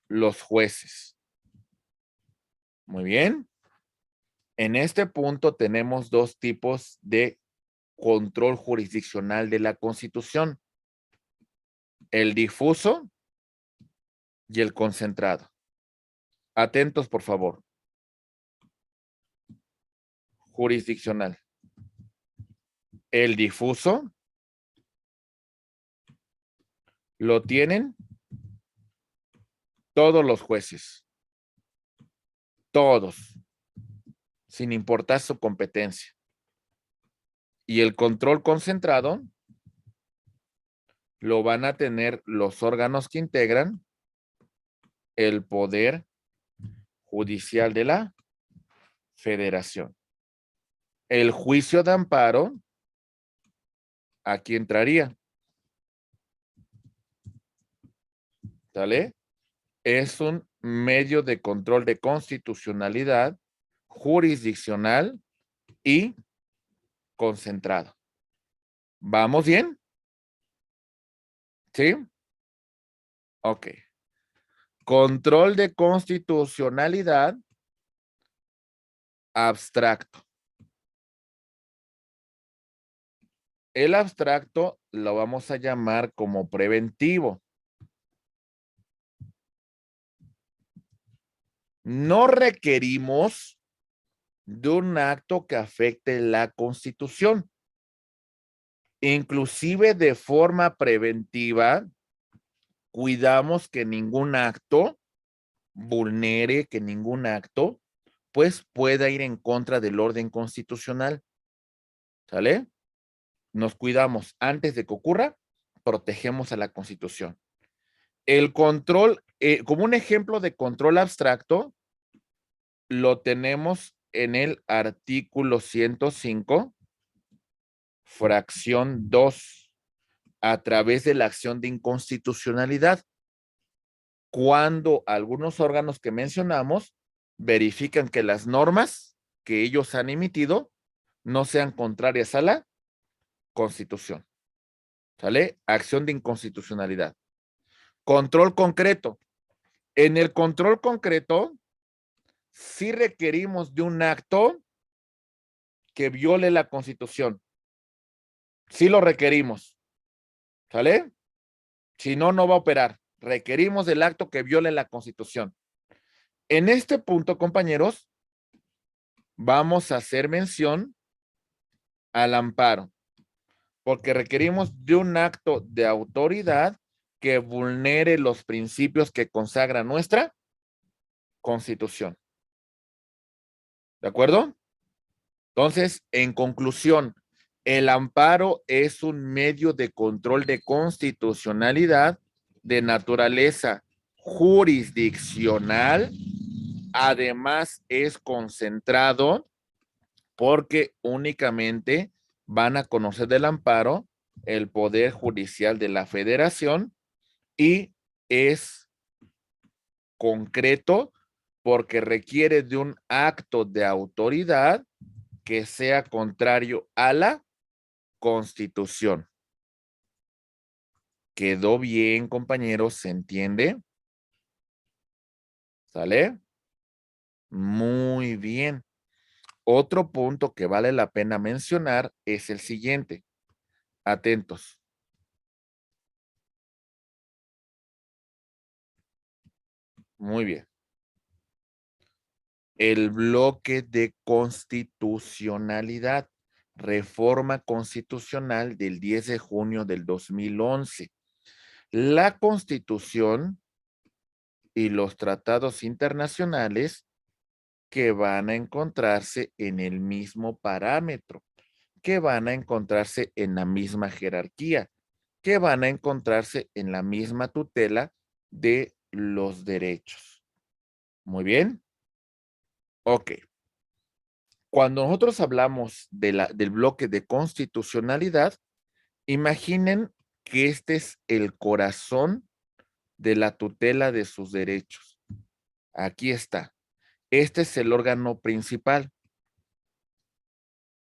los jueces. Muy bien. En este punto tenemos dos tipos de control jurisdiccional de la Constitución: el difuso y el concentrado. Atentos, por favor. Jurisdiccional. El difuso lo tienen todos los jueces. Todos. Sin importar su competencia. Y el control concentrado lo van a tener los órganos que integran el Poder Judicial de la Federación. El juicio de amparo, aquí entraría. ¿Sale? Es un medio de control de constitucionalidad, jurisdiccional y concentrado. ¿Vamos bien? ¿Sí? Ok. Control de constitucionalidad abstracto. El abstracto lo vamos a llamar como preventivo. No requerimos de un acto que afecte la Constitución. Inclusive de forma preventiva, cuidamos que ningún acto vulnere, que ningún acto pues pueda ir en contra del orden constitucional. ¿Sale? Nos cuidamos antes de que ocurra, protegemos a la Constitución. El control, como un ejemplo de control abstracto, lo tenemos en el artículo 105, fracción 2, a través de la acción de inconstitucionalidad, cuando algunos órganos que mencionamos verifican que las normas que ellos han emitido no sean contrarias a la Constitución. ¿Sale? Acción de inconstitucionalidad. Control concreto. En el control concreto, sí requerimos de un acto que viole la Constitución. Sí lo requerimos. ¿Sale? Si no, no va a operar. Requerimos del acto que viole la Constitución. En este punto, compañeros, vamos a hacer mención al amparo, porque requerimos de un acto de autoridad que vulnere los principios que consagra nuestra Constitución. ¿De acuerdo? Entonces, en conclusión, el amparo es un medio de control de constitucionalidad de naturaleza jurisdiccional. Además, es concentrado porque únicamente van a conocer del amparo el Poder Judicial de la Federación y es concreto porque requiere de un acto de autoridad que sea contrario a la Constitución. ¿Quedó bien, compañeros? ¿Se entiende? ¿Sale? Muy bien. Otro punto que vale la pena mencionar es el siguiente. Atentos. Muy bien. El bloque de constitucionalidad, reforma constitucional del 10 de junio del 2011. La Constitución y los tratados internacionales que van a encontrarse en el mismo parámetro, que van a encontrarse en la misma jerarquía, que van a encontrarse en la misma tutela de los derechos. Muy bien. Ok. Cuando nosotros hablamos del bloque de constitucionalidad, imaginen que este es el corazón de la tutela de sus derechos. Aquí está. Este es el órgano principal.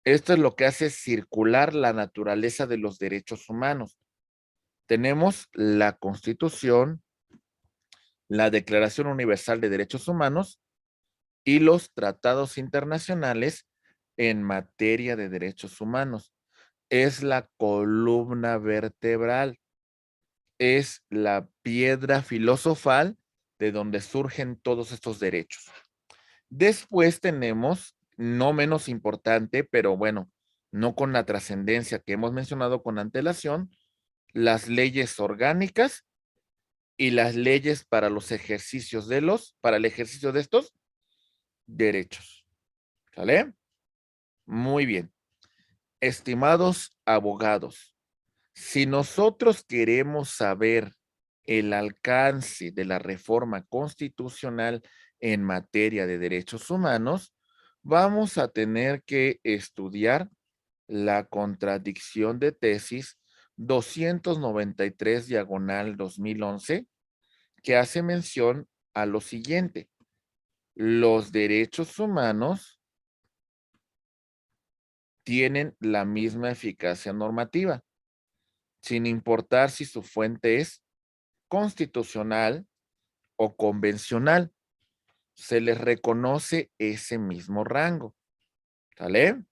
Esto es lo que hace circular la naturaleza de los derechos humanos. Tenemos la Constitución, la Declaración Universal de Derechos Humanos y los tratados internacionales en materia de derechos humanos. Es la columna vertebral, es la piedra filosofal de donde surgen todos estos derechos. Después tenemos, no menos importante, pero bueno, no con la trascendencia que hemos mencionado con antelación, las leyes orgánicas y las leyes para los ejercicios para el ejercicio de estos derechos. ¿Sale? Muy bien. Estimados abogados, si nosotros queremos saber el alcance de la reforma constitucional en materia de derechos humanos, vamos a tener que estudiar la contradicción de tesis 293 diagonal 2011, que hace mención a lo siguiente: los derechos humanos tienen la misma eficacia normativa, sin importar si su fuente es constitucional o convencional. Se les reconoce ese mismo rango. ¿Sale?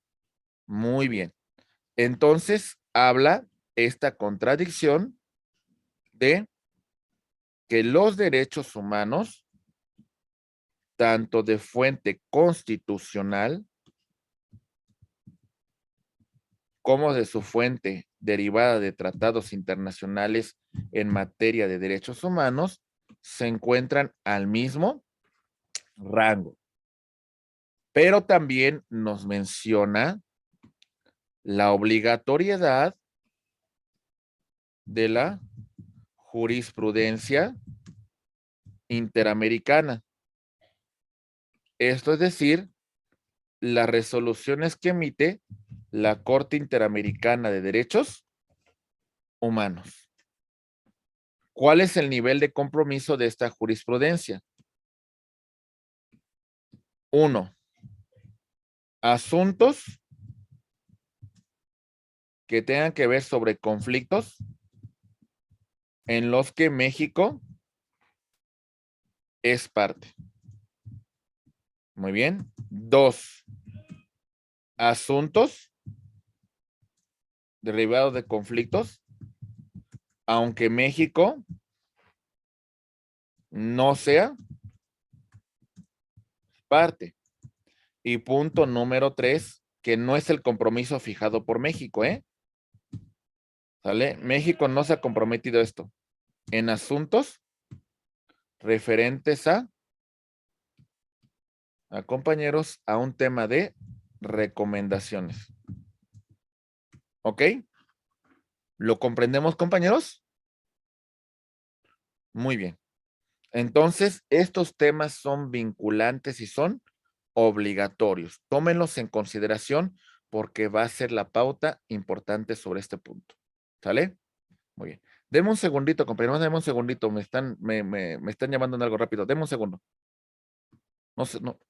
Muy bien. Entonces, habla esta contradicción de que los derechos humanos, tanto de fuente constitucional como de su fuente derivada de tratados internacionales en materia de derechos humanos, se encuentran al mismo rango. Pero también nos menciona la obligatoriedad de la jurisprudencia interamericana. Esto es decir, las resoluciones que emite la Corte Interamericana de Derechos Humanos. ¿Cuál es el nivel de compromiso de esta jurisprudencia? 1. Asuntos que tengan que ver sobre conflictos en los que México es parte. Muy bien. 2. Asuntos derivados de conflictos, aunque México no sea parte. Y punto número 3, que no es el compromiso fijado por México, ¿eh? ¿Sale? México no se ha comprometido esto en asuntos referentes a compañeros, a un tema de recomendaciones. ¿Ok? ¿Lo comprendemos, compañeros? Muy bien. Entonces, estos temas son vinculantes y son obligatorios. Tómenlos en consideración porque va a ser la pauta importante sobre este punto. ¿Sale? Muy bien. Deme un segundito, compañeros, deme un segundito. Me están llamando en algo rápido. Deme un segundo. No sé, no.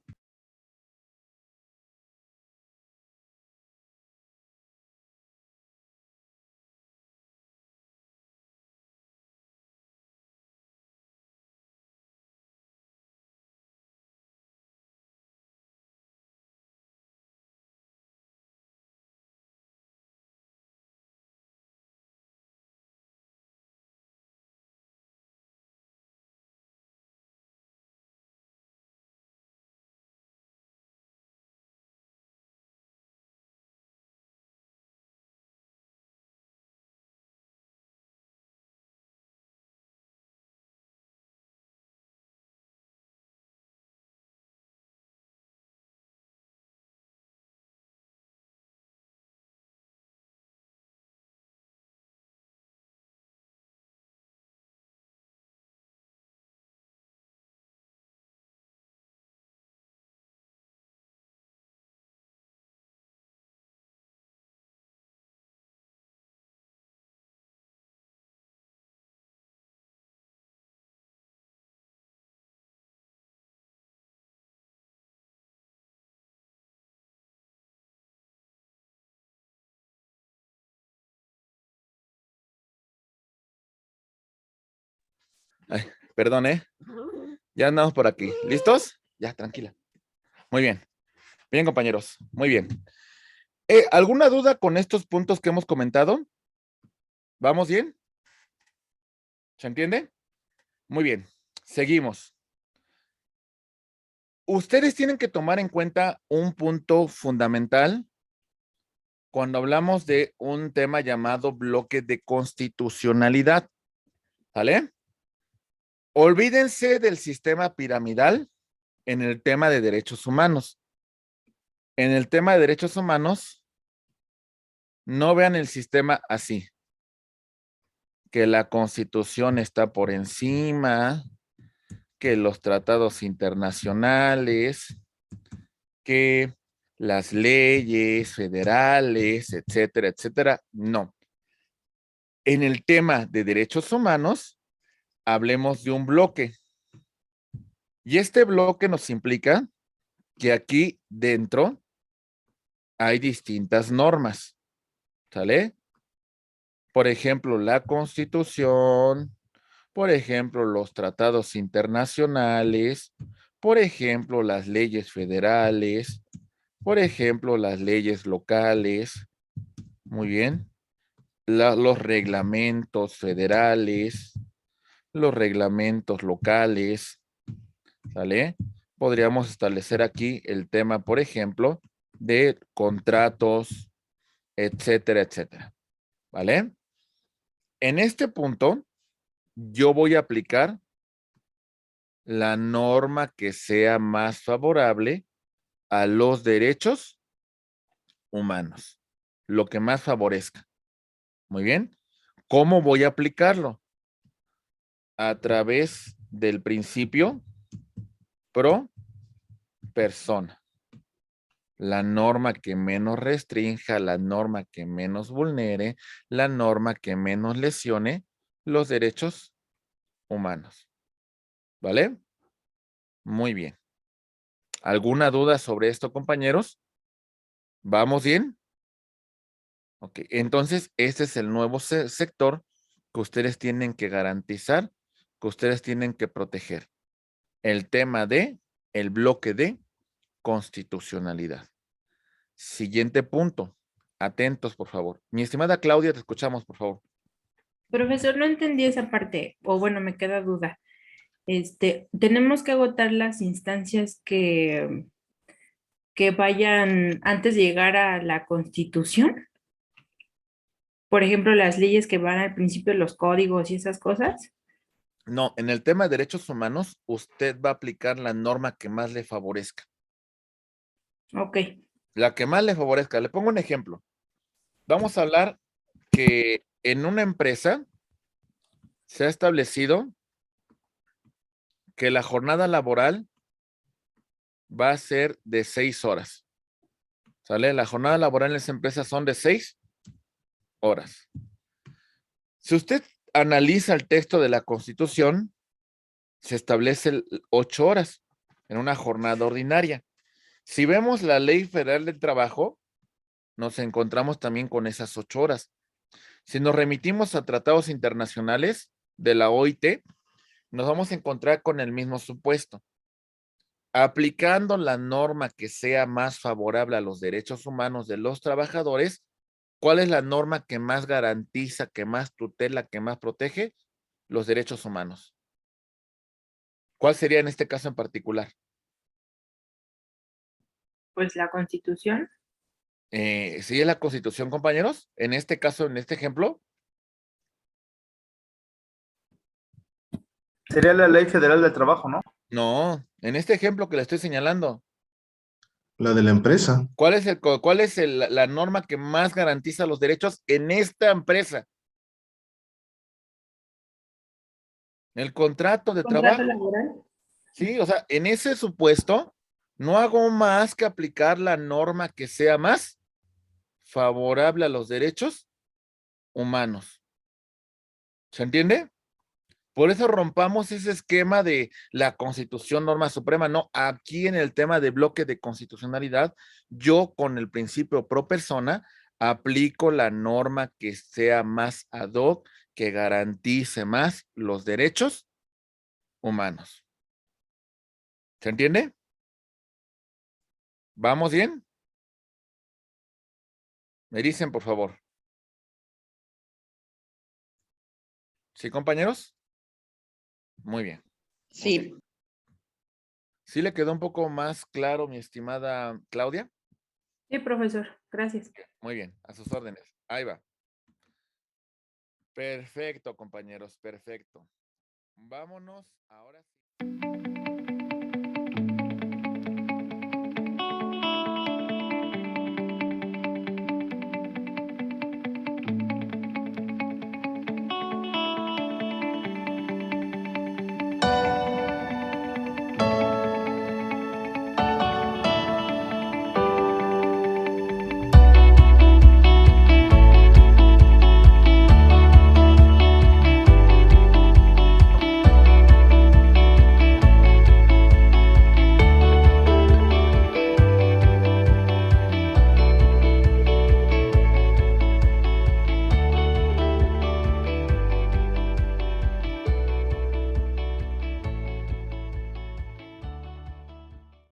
Ay, perdón, ¿eh? Ya andamos por aquí. ¿Listos? Ya, tranquila. Muy bien. Bien, compañeros. Muy bien. ¿Alguna duda con estos puntos que hemos comentado? ¿Vamos bien? ¿Se entiende? Muy bien. Seguimos. Ustedes tienen que tomar en cuenta un punto fundamental cuando hablamos de un tema llamado bloque de constitucionalidad. ¿Vale? Olvídense del sistema piramidal en el tema de derechos humanos. En el tema de derechos humanos, no vean el sistema así, que la Constitución está por encima, que los tratados internacionales, que las leyes federales, etcétera, etcétera. No. En el tema de derechos humanos, hablemos de un bloque. Y este bloque nos implica que aquí dentro hay distintas normas, ¿sale? Por ejemplo, la Constitución, por ejemplo, los tratados internacionales, por ejemplo, las leyes federales, por ejemplo, las leyes locales, muy bien, los reglamentos federales, los reglamentos locales, ¿sale? Podríamos establecer aquí el tema, por ejemplo, de contratos, etcétera, etcétera, ¿vale? En este punto, yo voy a aplicar la norma que sea más favorable a los derechos humanos, lo que más favorezca. Muy bien. ¿Cómo voy a aplicarlo? a través del principio pro persona. La norma que menos restrinja, la norma que menos vulnere, la norma que menos lesione los derechos humanos. ¿Vale? Muy bien. ¿Alguna duda sobre esto, compañeros? ¿Vamos bien? Ok, entonces este es el nuevo sector que ustedes tienen que garantizar, que ustedes tienen que proteger. El tema de el bloque de constitucionalidad. Siguiente punto. Atentos, por favor. Mi estimada Claudia, te escuchamos, por favor. Profesor, no entendí esa parte, o bueno, me queda duda. Tenemos que agotar las instancias que vayan antes de llegar a la Constitución. Por ejemplo, las leyes que van al principio, los códigos y esas cosas. No, en el tema de derechos humanos, usted va a aplicar la norma que más le favorezca. Ok, La que más le favorezca. Le pongo un ejemplo. Vamos a hablar que en una empresa se ha establecido que la jornada laboral va a ser de 6 horas. ¿Sale? La jornada laboral en esa empresa son de 6 horas. Si usted analiza el texto de la Constitución, se establece 8 horas en una jornada ordinaria. Si vemos la Ley Federal del Trabajo, nos encontramos también con esas 8 horas. Si nos remitimos a tratados internacionales de la OIT, nos vamos a encontrar con el mismo supuesto. Aplicando la norma que sea más favorable a los derechos humanos de los trabajadores, ¿cuál es la norma que más garantiza, que más tutela, que más protege los derechos humanos? ¿Cuál sería en este caso en particular? pues la Constitución. ¿Sí es la Constitución, compañeros? En este caso, en este ejemplo. Sería la Ley Federal del Trabajo, ¿no? No, en este ejemplo que le estoy señalando. La de la empresa. ¿Cuál es la norma que más garantiza los derechos en esta empresa? El contrato de Contrato trabajo. laboral. Sí, o sea, en ese supuesto, no hago más que aplicar la norma que sea más favorable a los derechos humanos. ¿Se entiende? Por eso rompamos ese esquema de la Constitución, norma suprema. No, aquí en el tema de bloque de constitucionalidad, yo con el principio pro persona aplico la norma que sea más ad hoc, que garantice más los derechos humanos. ¿Se entiende? ¿Vamos bien? Me dicen, por favor. ¿Sí, compañeros? Muy bien. Sí, ¿Sí le quedó un poco más claro, mi estimada Claudia? Sí, profesor, gracias. Muy bien, a sus órdenes. Ahí va. Perfecto, compañeros, perfecto. Vámonos ahora sí.